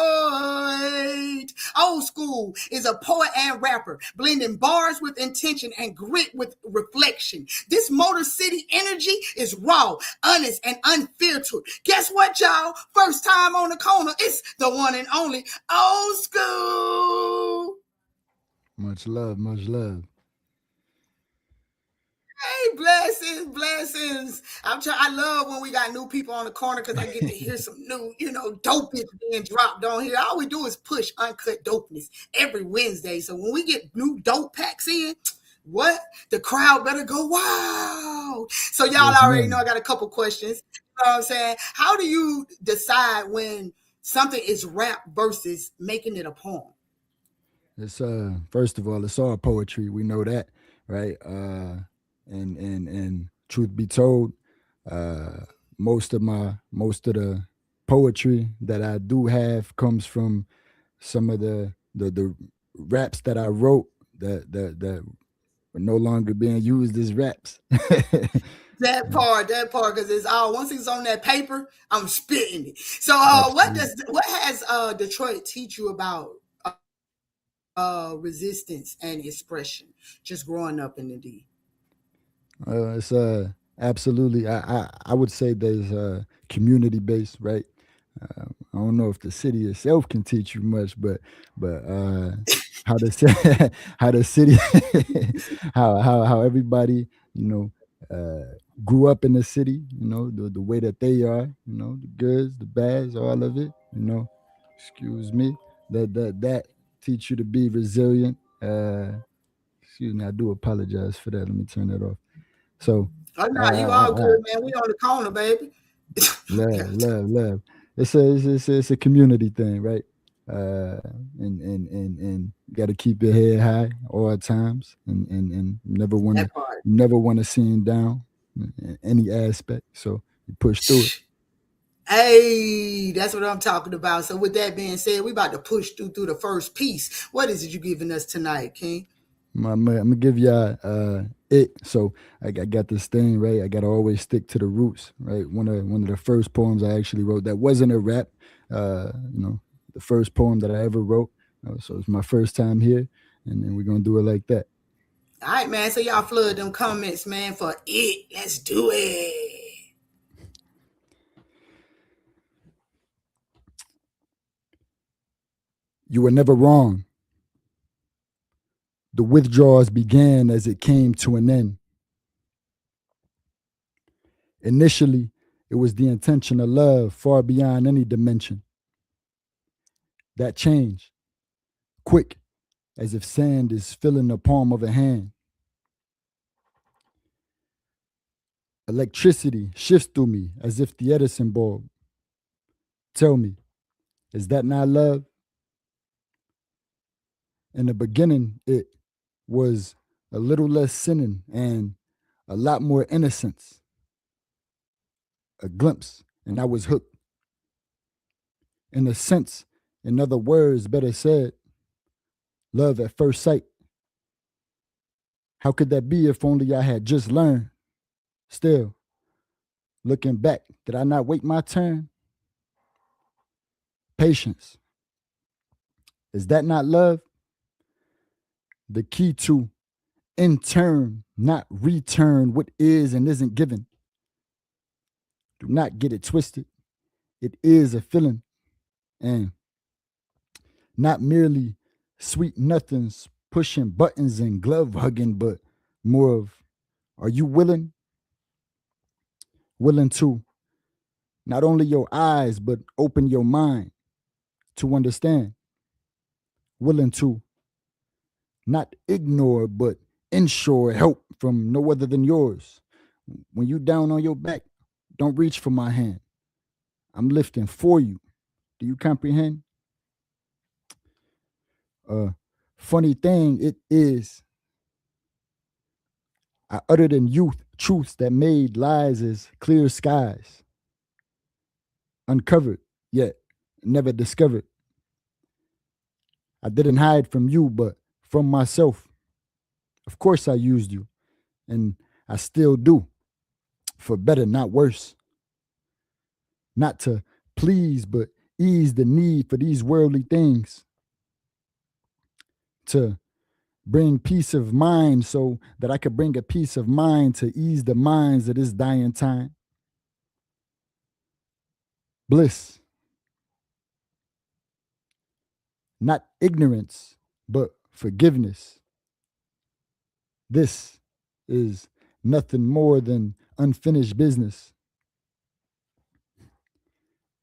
Speaker 3: Old School is a poet and rapper, blending bars with intention and grit with reflection. This Motor City energy is raw, honest, and unfiltered. Guess what, y'all? First time on the corner, it's the one and only Old School.
Speaker 8: Much love, much love.
Speaker 3: Hey, blessings. I love when we got new people on the corner, because I get to hear some new, dopeness being dropped on here. All we do is push Uncut Dopeness every Wednesday. So when we get new dope packs in, what? The crowd better go wow. So y'all already know I got a couple questions. You know what I'm saying? How do you decide when something is rap versus making it a poem?
Speaker 8: It's first of all, it's all poetry. We know that, right? And truth be told, most of the poetry that I do have comes from some of the raps that I wrote that were no longer being used as raps.
Speaker 3: That part, because it's all, once it's on that paper, I'm spitting it. So, what has Detroit teach you about resistance and expression, just growing up in the D?
Speaker 8: It's absolutely. I would say there's community based, right? I don't know if the city itself can teach you much, but how the how the city how everybody grew up in the city, the way that they are, the goods, the bads, all of it, excuse me, that teach you to be resilient. Excuse me, I do apologize for that. Let me turn that off. So
Speaker 3: Oh no, you all good, man. We on the corner, baby.
Speaker 8: love. It's a community thing, right? And you got to keep your head high all times, and never want to seem down in any aspect. So you push through it.
Speaker 3: Hey, that's what I'm talking about. So with that being said, we about to push through the first piece. What is it you giving us tonight, King?
Speaker 8: I'm gonna give y'all it. So I got this thing, right? I gotta always stick to the roots, right? One of the first poems I actually wrote that wasn't a rap. The first poem that I ever wrote. So it's my first time here, and then we're gonna do it like that.
Speaker 3: All right, man. So y'all flood them comments, man, for it. Let's do it.
Speaker 8: You were never wrong. The withdrawals began as it came to an end. Initially, it was the intention of love far beyond any dimension. That changed, quick, as if sand is filling the palm of a hand. Electricity shifts through me as if the Edison bulb. Tell me, is that not love? In the beginning, it was a little less sinning and a lot more innocence. A glimpse, and I was hooked. In a sense, in other words, better said, love at first sight. How could that be if only I had just learned? Still, looking back, did I not wait my turn? Patience. Is that not love? The key to in turn, not return what is and isn't given. Do not get it twisted. It is a feeling and not merely sweet nothings, pushing buttons and glove hugging, but more of, are you willing? Willing to not only your eyes, but open your mind to understand. Willing to not ignore, but ensure help from no other than yours. When you down on your back, don't reach for my hand. I'm lifting for you. Do you comprehend? Funny thing it is, I uttered in youth truths that made lies as clear skies, uncovered yet never discovered. I didn't hide from you, but from myself. Of course, I used you, and I still do, for better, not worse. Not to please, but ease the need for these worldly things. To bring peace of mind so that I could bring a peace of mind to ease the minds of this dying time. Bliss. Not ignorance, but forgiveness. This is nothing more than unfinished business.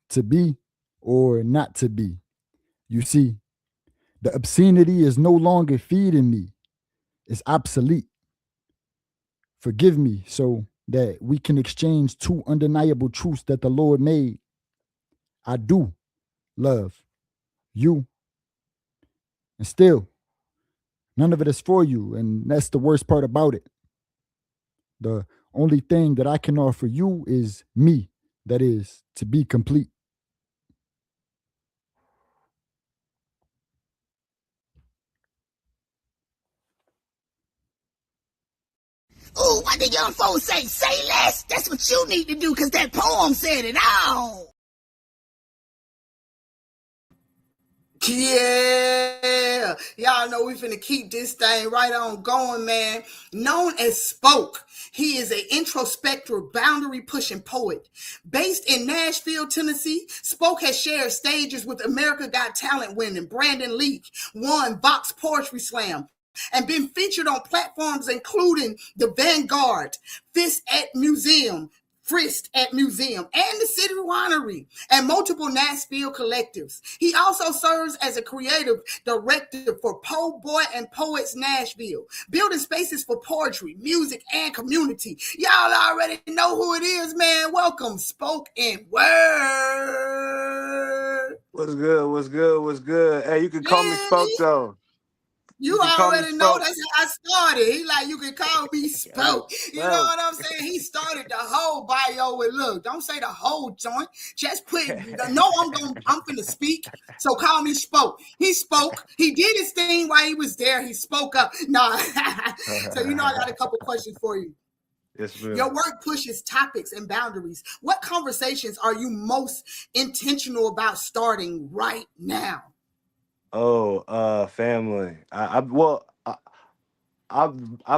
Speaker 8: To be or not to be. You see, the obscenity is no longer feeding me. It's obsolete. Forgive me so that we can exchange two undeniable truths that the Lord made. I do love you. And still, none of it is for you. And that's the worst part about it. The only thing that I can offer you is me. That is, to be complete.
Speaker 9: Oh, what the young folks say? Say less. That's what you need to do, because that poem said it all.
Speaker 3: Yeah, y'all know we finna keep this thing right on going, man. Known as Spoke, he is an introspective, boundary-pushing poet. Based in Nashville, Tennessee, Spoke has shared stages with America Got Talent winning Brandon Leak, won Vox Poetry Slam, and been featured on platforms including The Vanguard, Frist at Museum, and the City Winery, and multiple Nashville collectives. He also serves as a creative director for Po Boy and Poets Nashville, building spaces for poetry, music, and community. Y'all already know who it is, man. Welcome, Spoken Word.
Speaker 6: What's good? What's good? What's good? Hey, you can call me
Speaker 3: Yeah,
Speaker 6: Spoke though.
Speaker 3: you
Speaker 6: You can call me
Speaker 3: already know
Speaker 6: Spoke.
Speaker 3: that's how I started. He like, you can call me Spoke. You know
Speaker 6: Spoke.
Speaker 3: what I'm saying? He started the whole bio with, look, don't say the whole joint. Just put, no, I'm finna speak. So call me Spoke. He spoke. He did his thing while he was there. He spoke up. No. So, I got a couple questions for you.
Speaker 6: Yes, ma'am.
Speaker 3: Your work pushes topics and boundaries. What conversations are you most intentional about starting right now?
Speaker 6: Oh, family. I've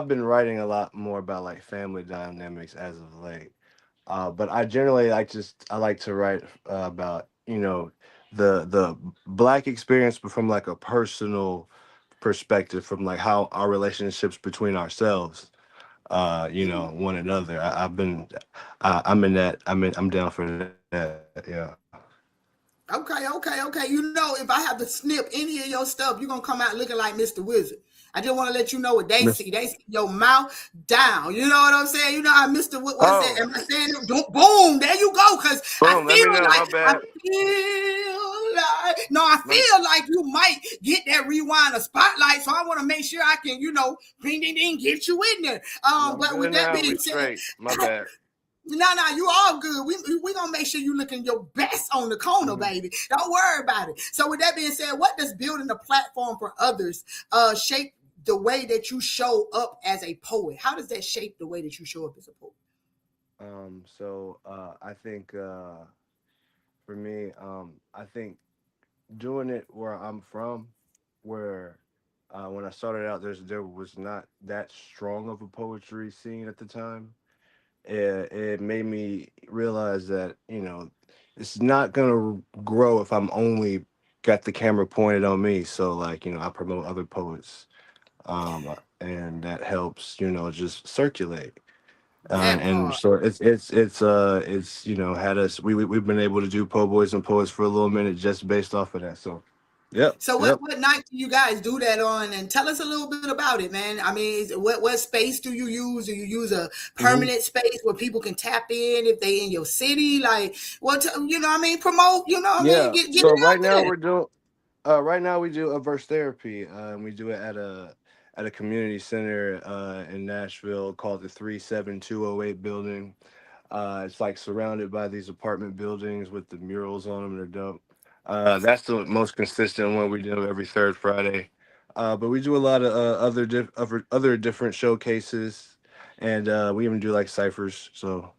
Speaker 6: been writing a lot more about like family dynamics as of late. But I generally I like to write about the black experience, but from like a personal perspective, from like how our relationships between ourselves, one another. I'm in that. I'm down for that. Yeah.
Speaker 3: Okay. If I have to snip any of your stuff, you're going to come out looking like Mr. Wizard. I just want to let you know what they see. They see your mouth down. You know what I'm saying? You know how Mr. What's that?
Speaker 6: Oh,
Speaker 3: Am I saying it? Boom, there you go. Because
Speaker 6: boom. Let me know. My bad.
Speaker 3: I
Speaker 6: My,
Speaker 3: feel like you might get that rewind of spotlight. So I want to make sure I can, ding, ding, ding, get you in there.
Speaker 6: I'm
Speaker 3: But with
Speaker 6: good
Speaker 3: that
Speaker 6: now.
Speaker 3: being
Speaker 6: We
Speaker 3: said,
Speaker 6: straight. My bad.
Speaker 3: no, you all good. We gonna make sure you looking your best on the corner, baby. Don't worry about it. So with that being said, what does building a platform for others shape the way that you show up as a poet? How does that shape the way that you show up as a poet?
Speaker 6: I think for me, I think doing it where I'm from, where when I started out, there was not that strong of a poetry scene at the time. It made me realize that it's not gonna grow if I'm only got the camera pointed on me. So like I promote other poets, and that helps just circulate.
Speaker 3: That
Speaker 6: And
Speaker 3: part.
Speaker 6: so it's had us we've been able to do po' boys and poets for a little minute just based off of that. So, yep,
Speaker 3: So
Speaker 6: yep.
Speaker 3: what night do you guys do that on? And tell us a little bit about it, man. I mean, what space do you use? Do you use a
Speaker 6: hmm
Speaker 3: permanent space where people can tap in if they in your city? Like, what I mean, promote. I mean,
Speaker 6: Yeah.
Speaker 3: get
Speaker 6: So
Speaker 3: it out there.
Speaker 6: right now we do a verse therapy. And we do it at a community center in Nashville called the 37208 building. It's like surrounded by these apartment buildings with the murals on them. They're dope. That's the most consistent one we do every third Friday. But we do a lot of other different showcases, and we even do like ciphers. So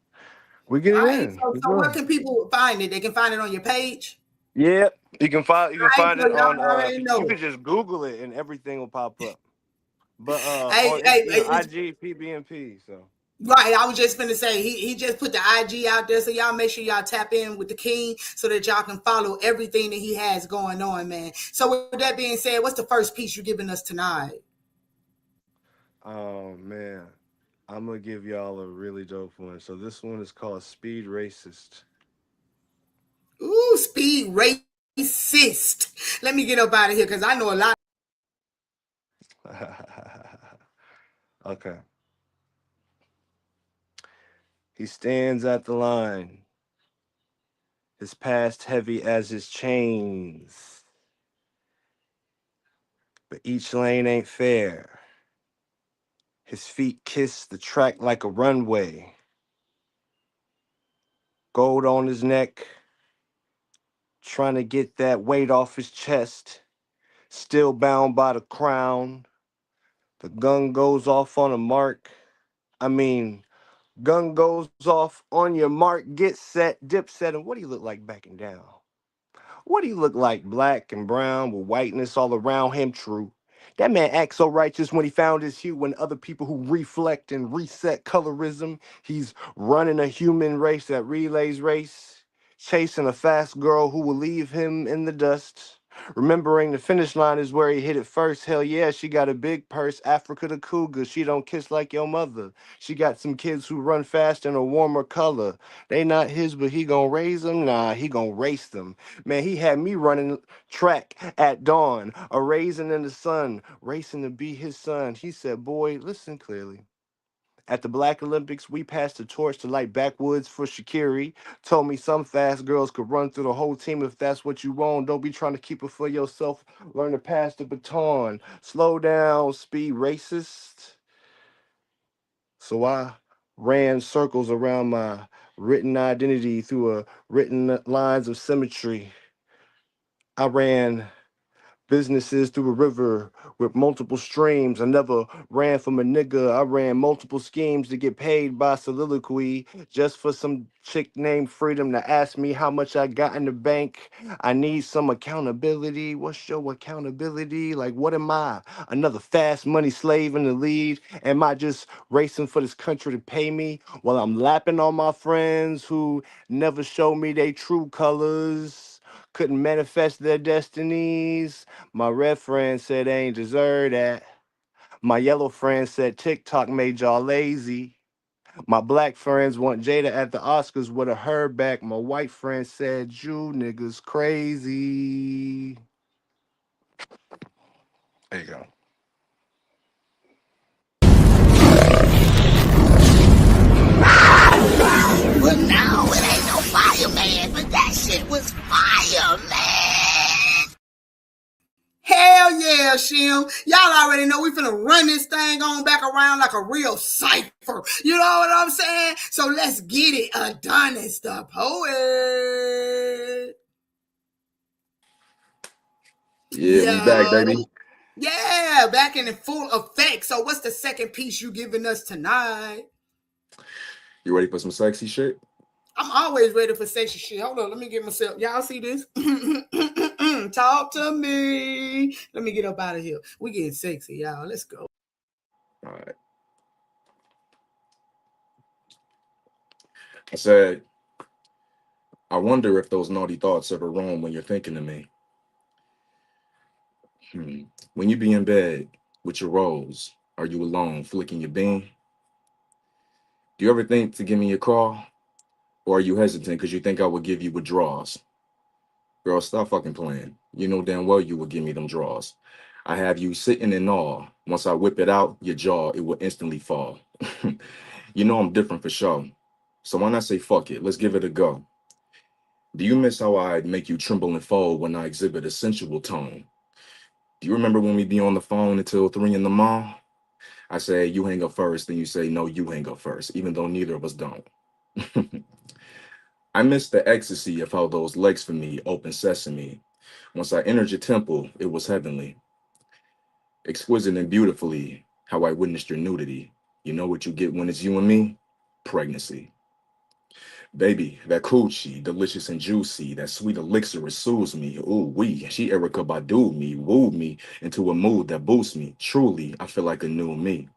Speaker 6: we get it
Speaker 3: All right.
Speaker 6: in.
Speaker 3: So where can people find it? They can find it on your page.
Speaker 6: Yeah, you can find
Speaker 3: So
Speaker 6: it on
Speaker 3: y'all already
Speaker 6: you can
Speaker 3: know.
Speaker 6: just Google it and everything will pop up. But
Speaker 3: Hey,
Speaker 6: on
Speaker 3: hey, hey,
Speaker 6: IG PBNP. So
Speaker 3: right, I was just gonna say he just put the IG out there, so y'all make sure y'all tap in with the king so that y'all can follow everything that he has going on, man. So with that being said, what's the first piece you're giving us tonight?
Speaker 6: oh man, I'm gonna give y'all a really dope one. So this one is called Speed Racist.
Speaker 3: Ooh, speed racist. Let me get up out of here because I know a lot.
Speaker 6: Okay. He stands at the line, his past heavy as his chains, but each lane ain't fair. His feet kiss the track like a runway, gold on his neck, trying to get that weight off his chest, still bound by the crown. The gun goes off on a mark. I mean, gun goes off on your mark, get set, dip set, and what do you look like backing down? What do you look like, black and brown with whiteness all around him? True. That man acts so righteous when he found his hue. When other people who reflect and reset colorism, he's running a human race that relays race, chasing a fast girl who will leave him in the dust. Remembering the finish line is where he hit it first. Hell yeah, she got a big purse. Africa the cougar. She don't kiss like your mother. She got some kids who run fast in a warmer color. They not his, but he gonna raise them. Nah, he gonna race them. Man, he had me running track at dawn, a raisin in the sun, racing to be his son. He said, boy, listen clearly. At the Black Olympics, we passed the torch to light backwoods for Shakiri. Told me some fast girls could run through the whole team if that's what you want. Don't be trying to keep it for yourself. Learn to pass the baton. Slow down, speed racist. So I ran circles around my written identity through a written lines of symmetry. I ran businesses through a river with multiple streams. I never ran from a nigga. I ran multiple schemes to get paid by soliloquy just for some chick named Freedom to ask me how much I got in the bank. I need some accountability. What's your accountability? Like, what am I? Another fast money slave in the lead? Am I just racing for this country to pay me while I'm lapping on my friends who never show me their true colors? Couldn't manifest their destinies. My red friend said they ain't deserve that. My yellow friend said TikTok made y'all lazy. My black friends want Jada at the Oscars with a her back. My white friend said you niggas crazy. There you go.
Speaker 9: Well, now it ain't no fireman, but that shit was fire, man.
Speaker 3: Hell yeah, Shim. Y'all already know we finna run this thing on back around like a real cipher. You know what I'm saying? So let's get it. Adonis the poet.
Speaker 7: Yeah, we back, baby.
Speaker 3: Yo. Yeah, back in full effect. So what's the second piece you giving us tonight?
Speaker 7: You ready for some sexy shit?
Speaker 3: I'm always ready for sexy shit. Hold on, let me get myself. Y'all see this? Talk to me. Let me get up out of here. We getting sexy, y'all. Let's go.
Speaker 7: All right. I said, I wonder if those naughty thoughts ever roam when you're thinking of me. When you be in bed with your rose, are you alone flicking your bean? Do you ever think to give me a call? Or are you hesitant because you think I would give you withdrawals? Girl, stop fucking playing. You know damn well you would give me them draws. I have you sitting in awe. Once I whip it out, your jaw, it will instantly fall. You know I'm different for sure. So why not say fuck it? Let's give it a go. Do you miss how I make you tremble and fold when I exhibit a sensual tone? Do you remember when we be on the phone until 3 in the morning? I say you hang up first, then you say no, you hang up first, even though neither of us don't. I miss the ecstasy of how those legs for me open sesame. Once I entered your temple, it was heavenly, exquisite and beautifully. How I witnessed your nudity. You know what you get when it's you and me? Pregnancy. Baby, that coochie, delicious and juicy, that sweet elixir, it soothes me. Ooh, she Erica Badu me, wooed me into a mood that boosts me. Truly, I feel like a new me.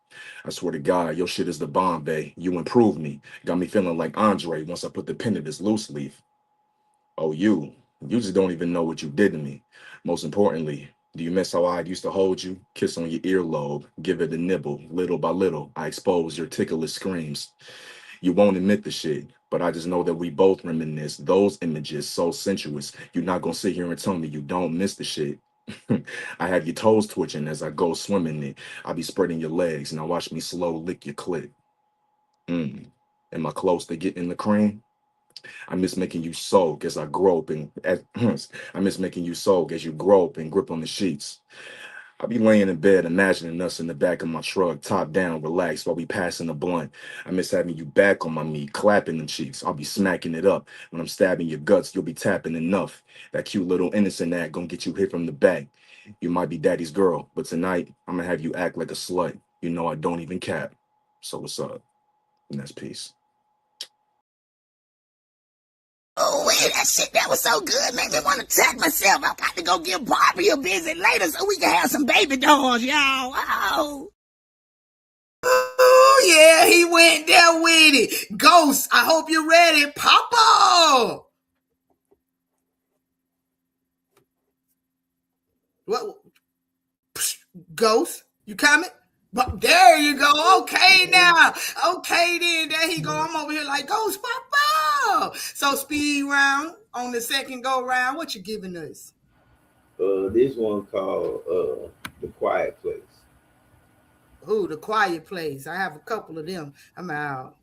Speaker 7: I swear to God, your shit is the bomb, babe. You improve me. Got me feeling like Andre once I put the pen to this loose leaf. Oh, you just don't even know what you did to me. Most importantly, do you miss how I used to hold you, kiss on your earlobe, give it a nibble, little by little, I expose your ticklish screams. You won't admit the shit, but I just know that we both reminisce those images so sensuous. You're not gonna sit here and tell me you don't miss the shit. I have your toes twitching as I go swimming it. I'll be spreading your legs, now watch me slow lick your clit. Am I close to getting the cream? I miss making you soak as I grope and I miss making you soak as you grope and grip on the sheets. I'll be laying in bed imagining us in the back of my truck, top down, relaxed while we passing the blunt. I miss having you back on my meat, clapping the cheeks. I'll be smacking it up. When I'm stabbing your guts, you'll be tapping enough. That cute little innocent act gonna get you hit from the back. You might be daddy's girl, but tonight I'm gonna have you act like a slut. You know I don't even cap. So what's up? And that's peace.
Speaker 9: Oh, wait, that shit, that was so good, made me want to touch myself. I got to go give Barbie a visit later so we can have some baby dolls, y'all. Oh.
Speaker 3: Oh, yeah, he went there with it. Ghost, I hope you're ready. Papa! What? Ghost, you coming? But there you go. Okay, now. Okay, then. There he go. I'm over here like Ghost Papa. So speed round on the second go round. What you giving us?
Speaker 4: This one called The Quiet Place.
Speaker 3: Ooh, The Quiet Place. I have a couple of them. I'm out.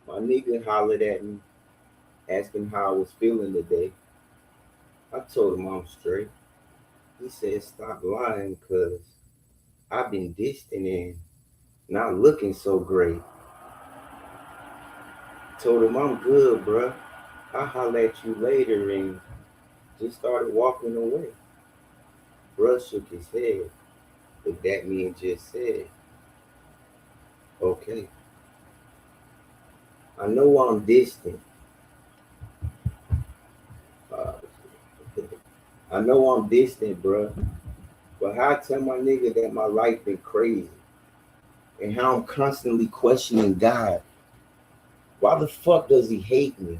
Speaker 4: My nigga hollered at me, asking how I was feeling today. I told him I'm straight. He said, stop lying, cuz I've been distant and not looking so great. Told him I'm good, bruh. I'll holler at you later and just started walking away. Bruh shook his head, looked at me and just said, okay. I know I'm distant. Uh, I know I'm distant, bruh. But how I tell my nigga that my life been crazy and how I'm constantly questioning God. Why the fuck does he hate me?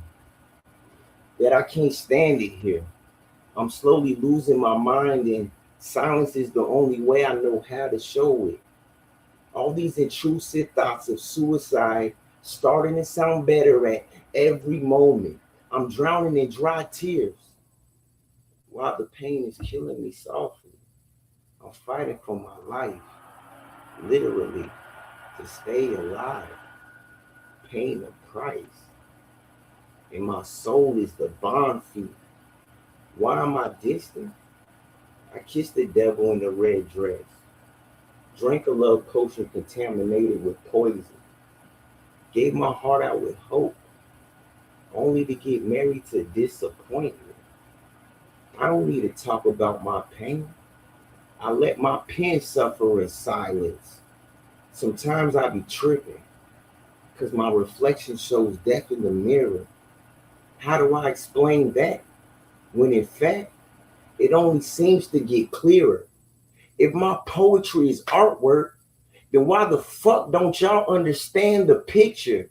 Speaker 4: That I can't stand it here. I'm slowly losing my mind and silence is the only way I know how to show it. All these intrusive thoughts of suicide starting to sound better at every moment. I'm drowning in dry tears while the pain is killing me softly. I'm fighting for my life, literally, to stay alive, paying a price. And my soul is the bond fee. Why am I distant? I kissed the devil in the red dress, drank a love potion contaminated with poison, gave my heart out with hope, only to get married to disappointment. I don't need to talk about my pain. I let my pen suffer in silence. Sometimes I be tripping because my reflection shows death in the mirror. How do I explain that when in fact it only seems to get clearer? If my poetry is artwork, then why the fuck don't y'all understand the picture?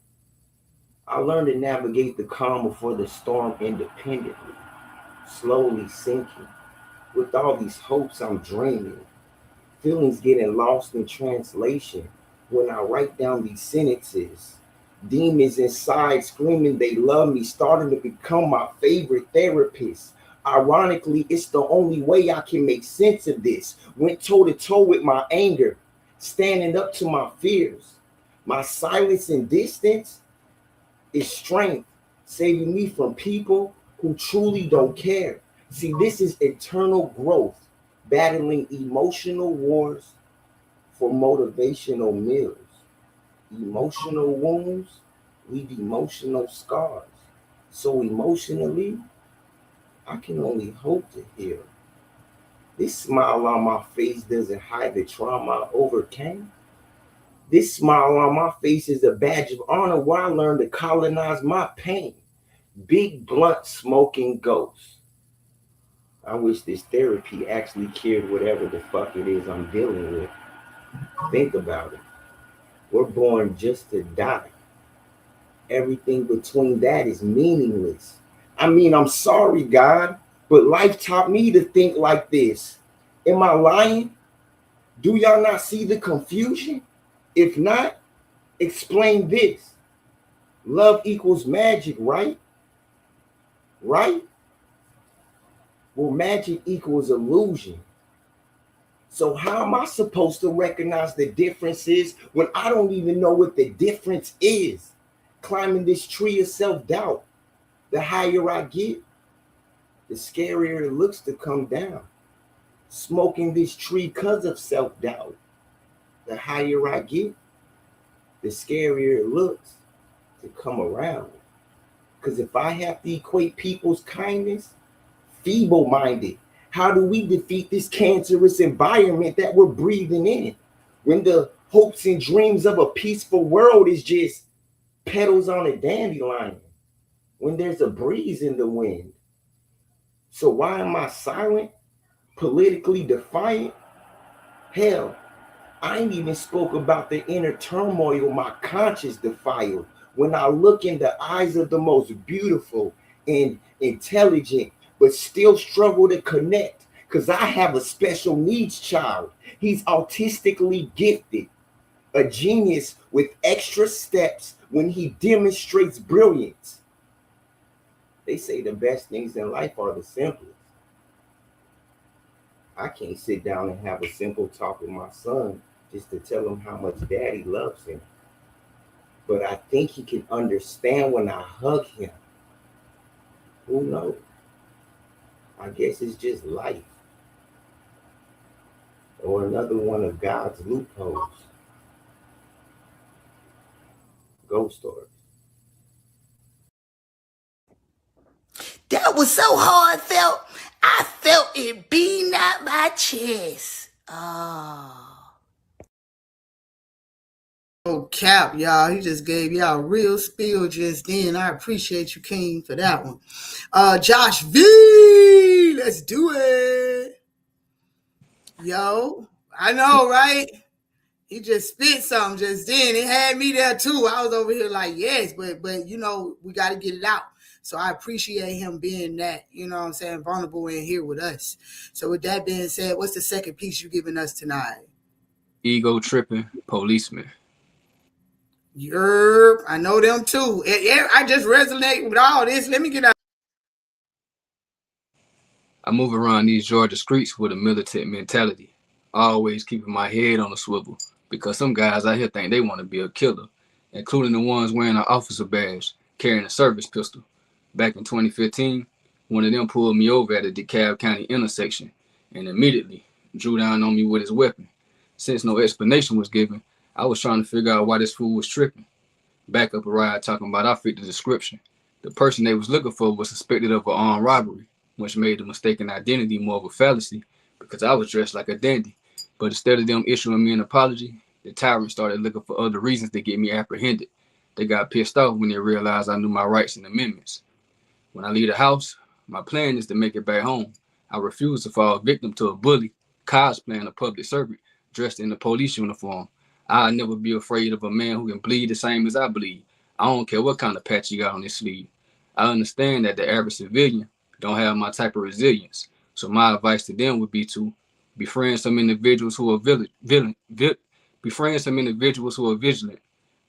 Speaker 4: I learned to navigate the calm before the storm independently, slowly sinking. With all these hopes I'm dreaming, feelings getting lost in translation when I write down these sentences. Demons inside screaming they love me, starting to become my favorite therapist. Ironically, it's the only way I can make sense of this. Went toe to toe with my anger, standing up to my fears. My silence and distance is strength, saving me from people who truly don't care. See, this is internal growth, battling emotional wars for motivational meals. Emotional wounds leave emotional scars. So emotionally, I can only hope to heal. This smile on my face doesn't hide the trauma I overcame. This smile on my face is a badge of honor where I learned to colonize my pain. Big blunt smoking ghost. I wish this therapy actually cured whatever the fuck it is I'm dealing with. Think about it. We're born just to die. Everything between that is meaningless. I mean, I'm sorry, God, but life taught me to think like this. Am I lying? Do y'all not see the confusion? If not, explain this. Love equals magic, right? Right? Well, magic equals illusion. So how am I supposed to recognize the differences when I don't even know what the difference is? Climbing this tree of self-doubt, the higher I get, the scarier it looks to come down. Smoking this tree because of self-doubt, the higher I get, the scarier it looks to come around. Because if I have to equate people's kindness, feeble-minded, how do we defeat this cancerous environment that we're breathing in when the hopes and dreams of a peaceful world is just petals on a dandelion, when there's a breeze in the wind? So why am I silent, politically defiant? Hell, I ain't even spoke about the inner turmoil my conscience defiled when I look in the eyes of the most beautiful and intelligent, but still struggle to connect because I have a special needs child. He's autistically gifted, a genius with extra steps when he demonstrates brilliance. They say the best things in life are the simplest. I can't sit down and have a simple talk with my son just to tell him how much daddy loves him. But I think he can understand when I hug him. Who knows? I guess it's just life. Or another one of God's loopholes. Ghost stories.
Speaker 9: That was so heartfelt. I felt it beating out my chest. Oh.
Speaker 3: Oh, cap, y'all. He just gave y'all a real spill just then. I appreciate you, King, for that one. Josh V, let's do it. Yo, I know, right? He just spit something just then. It had me there too. I was over here like, yes, but you know, we got to get it out. So I appreciate him being that, you know what I'm saying, vulnerable and here with us. So with that being said, what's the second piece you giving us tonight?
Speaker 5: Ego tripping policeman.
Speaker 3: Yerp, I know them too. I just resonate with all this. Let me get out.
Speaker 5: I move around these Georgia streets with a militant mentality, always keeping my head on a swivel, because some guys out here think they want to be a killer, including the ones wearing an officer badge, carrying a service pistol. Back in 2015, one of them pulled me over at a DeKalb County intersection and immediately drew down on me with his weapon. Since no explanation was given, I was trying to figure out why this fool was tripping. Back up a ride talking about I fit the description. The person they was looking for was suspected of an armed robbery. which made the mistaken identity more of a fallacy because I was dressed like a dandy. But instead of them issuing me an apology, the tyrant started looking for other reasons to get me apprehended. They got pissed off when they realized I knew my rights and amendments. When I leave the house, my plan is to make it back home. I refuse to fall victim to a bully, cosplaying a public servant, dressed in a police uniform. I'll never be afraid of a man who can bleed the same as I bleed. I don't care what kind of patch you got on his sleeve. I understand that the average civilian don't have my type of resilience. So my advice to them would be to befriend some individuals who are befriend some individuals who are vigilant.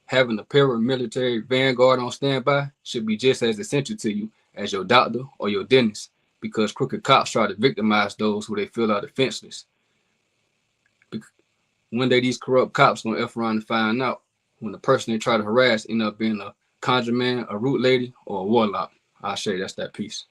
Speaker 5: Having a paramilitary vanguard on standby should be just as essential to you as your doctor or your dentist, because crooked cops try to victimize those who they feel are defenseless. One day these corrupt cops gonna F around and find out when the person they try to harass end up being a conjure man, a root lady, or a warlock. I'll show you that's that piece.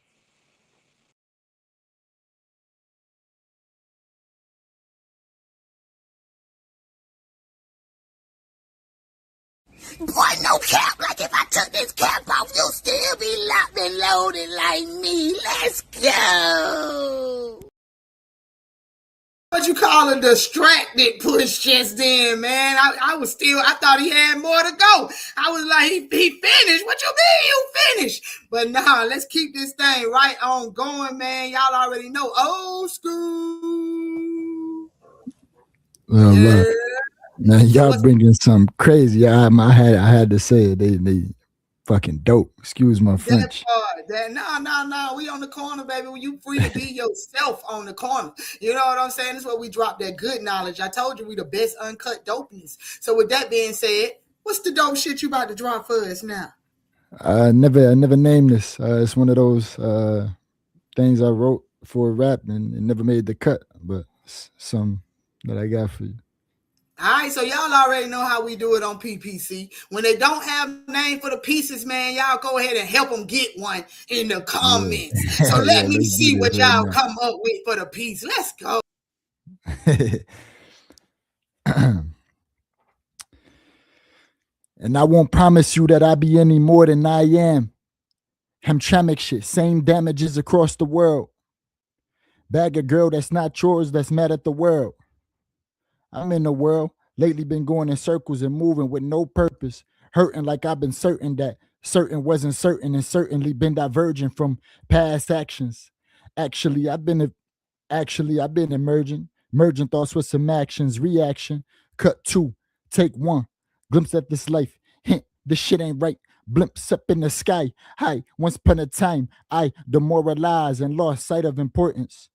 Speaker 9: Boy, no cap. Like if I took this cap off, you'll still be locked and loaded like me. Let's go.
Speaker 3: What you call a distracted push just then, man? I thought he had more to go. I was like, he finished. What you mean you finished? But nah, let's keep this thing right on going, man. Y'all already know. Old school. Yeah.
Speaker 8: Man,
Speaker 3: So
Speaker 8: y'all
Speaker 3: what's
Speaker 8: bringing some crazy. I had to say it. They fucking dope. Excuse my
Speaker 3: that
Speaker 8: French.
Speaker 3: part? No. We on the corner, baby. You free to be yourself on the corner. You know what I'm saying? That's where we drop that good knowledge. I told you we the best uncut dopeness. So with that being said, what's the dope shit you about to drop for us now?
Speaker 8: I never named this. It's one of those things I wrote for rap and it never made the cut, but some that I got for you.
Speaker 3: All right, so y'all already know how we do it on P.P.C. When they don't have a name for the pieces, man, y'all go ahead and help them get one in the comments. So
Speaker 8: Yeah,
Speaker 3: let
Speaker 8: yeah.
Speaker 3: me
Speaker 8: Let's do
Speaker 3: see
Speaker 8: this
Speaker 3: what
Speaker 8: right
Speaker 3: y'all
Speaker 8: now.
Speaker 3: come up with for the piece. Let's go.
Speaker 8: And I won't promise you that I be any more than I am. Hamtramck shit, same damages across the world. Bag a girl that's not yours, that's mad at the world. I'm in the world, lately been going in circles and moving with no purpose, hurting like I've been certain that certain wasn't certain and certainly been diverging from past actions. Actually, I've been merging thoughts with some actions, reaction, cut two, take one, glimpse at this life, hint, this shit ain't right, blimps up in the sky, hi, once upon a time, I demoralized and lost sight of importance.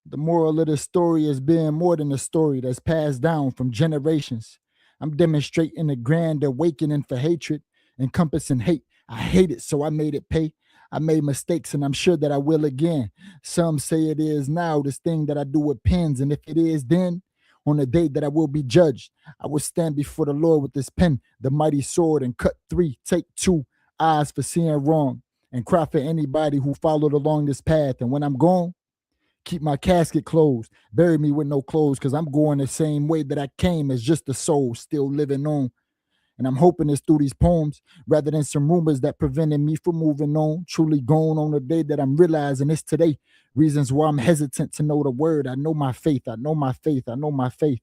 Speaker 8: The moral of the story is being more than a story that's passed down from generations. I'm demonstrating a grand awakening for hatred, encompassing hate. I hate it, so I made it pay. I made mistakes, and I'm sure that I will again. Some say it is now, this thing that I do with pens, and if it is then, on the day that I will be judged, I will stand before the Lord with this pen, the mighty sword, and cut three, take two, eyes for seeing wrong, and cry for anybody who followed along this path. And when I'm gone, keep my casket closed, bury me with no clothes, because I'm going the same way that I came, as just a soul still living on. And I'm hoping it's through these poems, rather than some rumors that prevented me from moving on, truly going on the day that I'm realizing it's today. Reasons why I'm hesitant to know the word. I know my faith, I know my faith, I know my faith.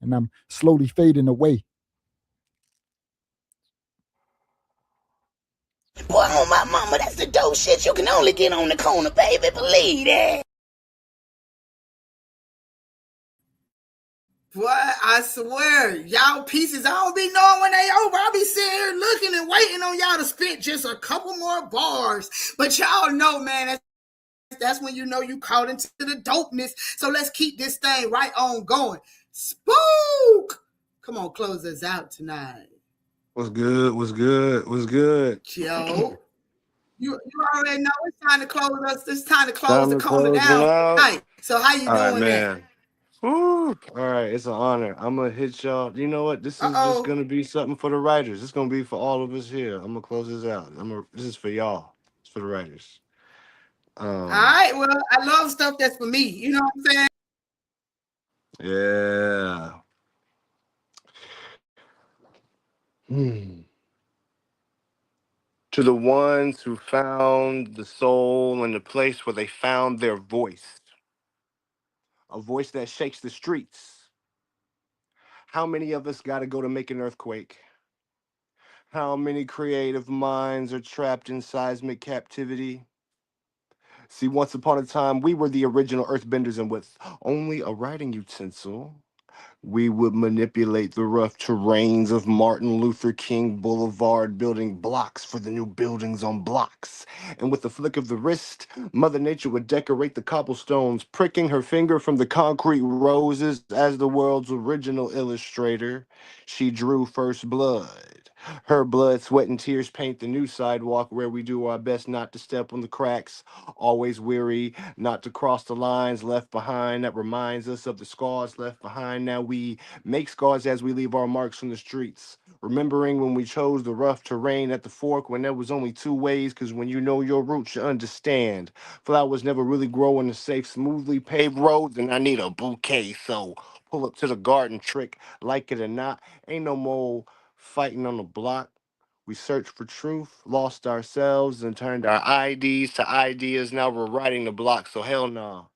Speaker 8: And I'm slowly fading away.
Speaker 9: Boy, on my mama, that's the dope shit you can only get on the corner, baby. Believe that.
Speaker 3: Boy, I swear, y'all pieces, I don't be knowing when they over. I'll be sitting here looking and waiting on y'all to spit just a couple more bars. But y'all know, man, that's when you know you caught into the dopeness. So let's keep this thing right on going. Spook! Come on, close us out tonight.
Speaker 6: What's good? What's good? What's good?
Speaker 3: Joe. You already know it's time to close us. It's time to close
Speaker 6: Time
Speaker 3: the
Speaker 6: to
Speaker 3: corner
Speaker 6: close it
Speaker 3: down
Speaker 6: out.
Speaker 3: tonight. So how you
Speaker 6: All right,
Speaker 3: doing that?
Speaker 6: man. Woo. All right, it's an honor. I'm gonna hit y'all. You know what? This is just
Speaker 3: Uh-oh.
Speaker 6: gonna be something for the writers. It's gonna be for all of us here. I'm gonna close this out. This is for y'all. It's for the writers.
Speaker 3: All right. Well, I love stuff that's for me. You know what I'm saying?
Speaker 6: Yeah. Hmm. To the ones who found the soul in the place where they found their voice, a voice that shakes the streets. How many of us got to go to make an earthquake? How many creative minds are trapped in seismic captivity? See, once upon a time, we were the original earthbenders, and with only a writing utensil, we would manipulate the rough terrains of Martin Luther King Boulevard, building blocks for the new buildings on blocks. And with a flick of the wrist, Mother Nature would decorate the cobblestones, pricking her finger from the concrete roses as the world's original illustrator. She drew first blood. Her blood, sweat, and tears paint the new sidewalk where we do our best not to step on the cracks, always weary not to cross the lines left behind that reminds us of the scars left behind. Now we make scars as we leave our marks on the streets, remembering when we chose the rough terrain at the fork when there was only two ways, because when you know your roots, you understand. Flowers never really grow on the safe, smoothly paved roads, and I need a bouquet, so pull up to the garden trick, like it or not. Ain't no more fighting on the block. We searched for truth, lost ourselves, and turned our IDs to ideas. Now we're writing the block, so hell no.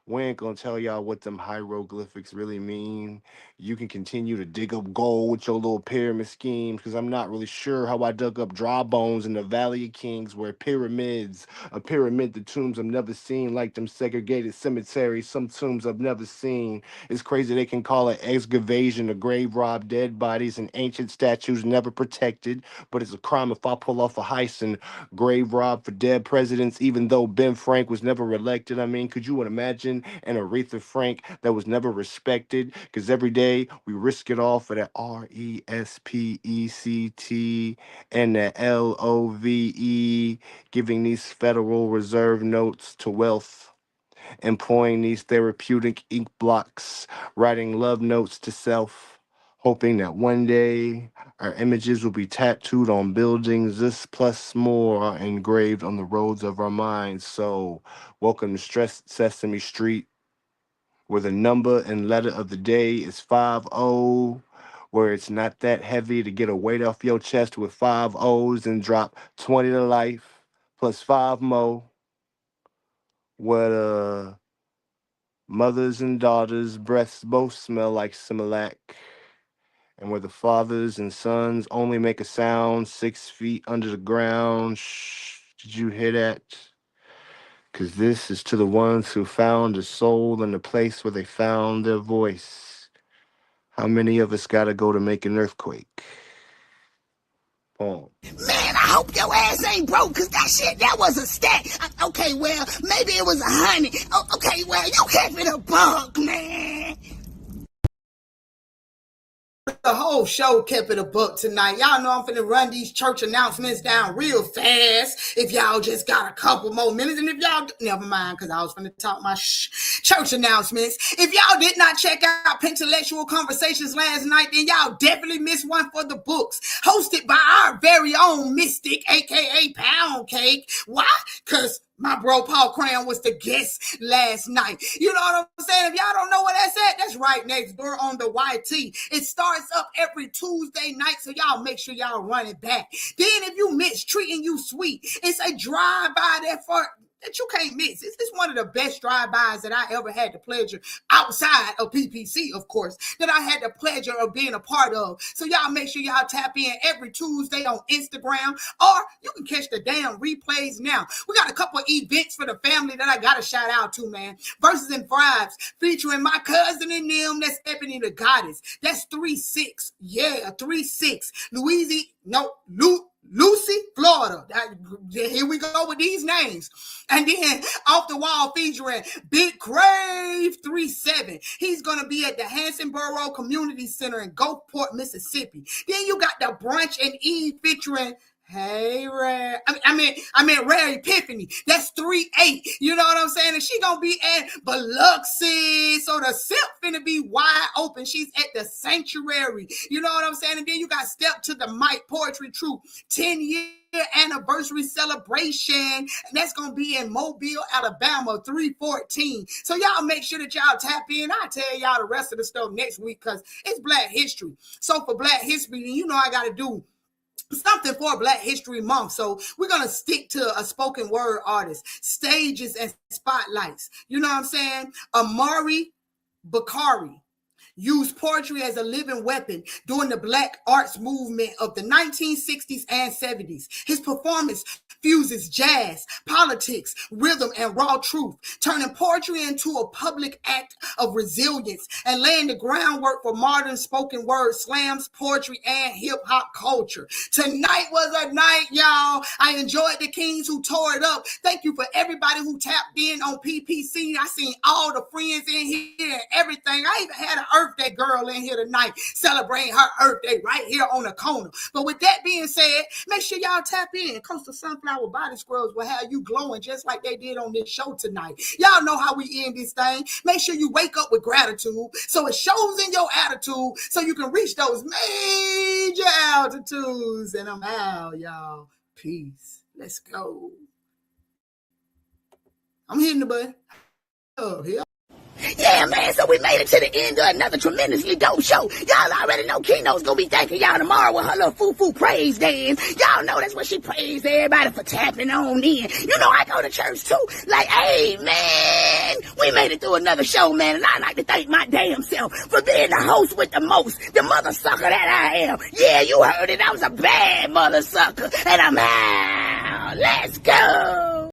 Speaker 6: We ain't gonna tell y'all what them hieroglyphics really mean. You can continue to dig up gold with your little pyramid schemes, because I'm not really sure how I dug up dry bones in the Valley of Kings, where pyramids, a pyramid, the tombs I've never seen, like them segregated cemeteries, some tombs I've never seen. It's crazy they can call it excavation, a grave rob dead bodies and ancient statues never protected, but it's a crime if I pull off a heist and grave rob for dead presidents, even though Ben Frank was never elected. I mean, could you imagine an Aretha Frank that was never respected? Because every day we risk it all for that RESPECT and the LOVE, giving these Federal Reserve notes to wealth, employing these therapeutic ink blocks, writing love notes to self, hoping that one day our images will be tattooed on buildings. This plus more are engraved on the roads of our minds. So, welcome to Stress Sesame Street, where the number and letter of the day is 50, where it's not that heavy to get a weight off your chest with 5 O's and drop 20 to life, plus 5 more. What mothers and daughters' breaths both smell like Similac, and where the fathers and sons only make a sound 6 feet under the ground. Shh, did you hear that? Because this is to the ones who found a soul in the place where they found their voice. How many of us gotta go to make an earthquake? Boom.
Speaker 9: Man, I hope your ass ain't broke, cause that was a stat. Okay, well, maybe it was 100. Okay, well, you kept it a buck, man.
Speaker 3: The whole show kept it a buck tonight. Y'all know I'm finna run these church announcements down real fast. If y'all just got a couple more minutes, and if y'all, never mind, because I was finna talk my church announcements. If y'all did not check out Pentelectual Conversations last night, then y'all definitely missed one for the books, hosted by our very own Mystic, aka Pound Cake. Why? Because my bro Paul Cram was the guest last night. You know what I'm saying? If y'all don't know where that's at, that's right next door on the YT. It starts up every Tuesday night, so y'all make sure y'all run it back. Then if you miss Treating You Sweet, it's a drive-by that you can't miss. It's one of the best drive-bys that I ever had the pleasure, outside of P.P.C, of course, that I had the pleasure of being a part of. So y'all make sure y'all tap in every Tuesday on Instagram, or you can catch the damn replays now. We got a couple of events for the family that I got to shout out to, man. Verses and Vibes, featuring my cousin and them, that's Ebony the Goddess. That's 3-6. Yeah, 3-6. Lucy, Florida. Here we go with these names. And then Off the Wall featuring Big Crave 37. He's going to be at the Hansonboro Community Center in Gulfport, Mississippi. Then you got the Brunch and Eve featuring Hey, Rare. I mean, Rare Epiphany. That's 3-8. You know what I'm saying? And she gonna be at Biloxi. So the SIP finna be wide open. She's at the Sanctuary. You know what I'm saying? And then you got Step to the Mic Poetry Troupe 10-year anniversary celebration. And that's gonna be in Mobile, Alabama, 3/14. So y'all make sure that y'all tap in. I'll tell y'all the rest of the stuff next week because it's Black History. So for Black History, you know I gotta do something for Black History Month. So we're going to stick to a spoken word artist, stages and spotlights. You know what I'm saying? Amari Bakari used poetry as a living weapon during the Black arts movement of the 1960s and 70s. His performance fuses jazz, politics, rhythm, and raw truth, turning poetry into a public act of resilience and laying the groundwork for modern spoken word slams, poetry, and hip-hop culture. Tonight was a night, y'all. I enjoyed the kings who tore it up. Thank you for everybody who tapped in on P.P.C. I seen all the friends in here and everything. I even had an Earth Day girl in here tonight celebrating her Earth Day right here on the corner. But with that being said, make sure y'all tap in. Coastal Sunflower Body Scrubs will have you glowing just like they did on this show tonight. Y'all know how we end this thing. Make sure you wake up with gratitude so it shows in your attitude so you can reach those major altitudes. And I'm out, y'all. Peace. Let's go. I'm hitting the button. Oh, here.
Speaker 9: Yeah, man, so we made it to the end of another tremendously dope show. Y'all already know Key-notez gonna be thanking y'all tomorrow with her little foo-foo praise dance. Y'all know that's what she praised everybody for tapping on in. You know, I go to church too. Like, hey, man, we made it through another show, man, and I'd like to thank my damn self for being the host with the most, the mother sucker that I am. Yeah, you heard it. I was a bad mother sucker, and I'm out. Let's go.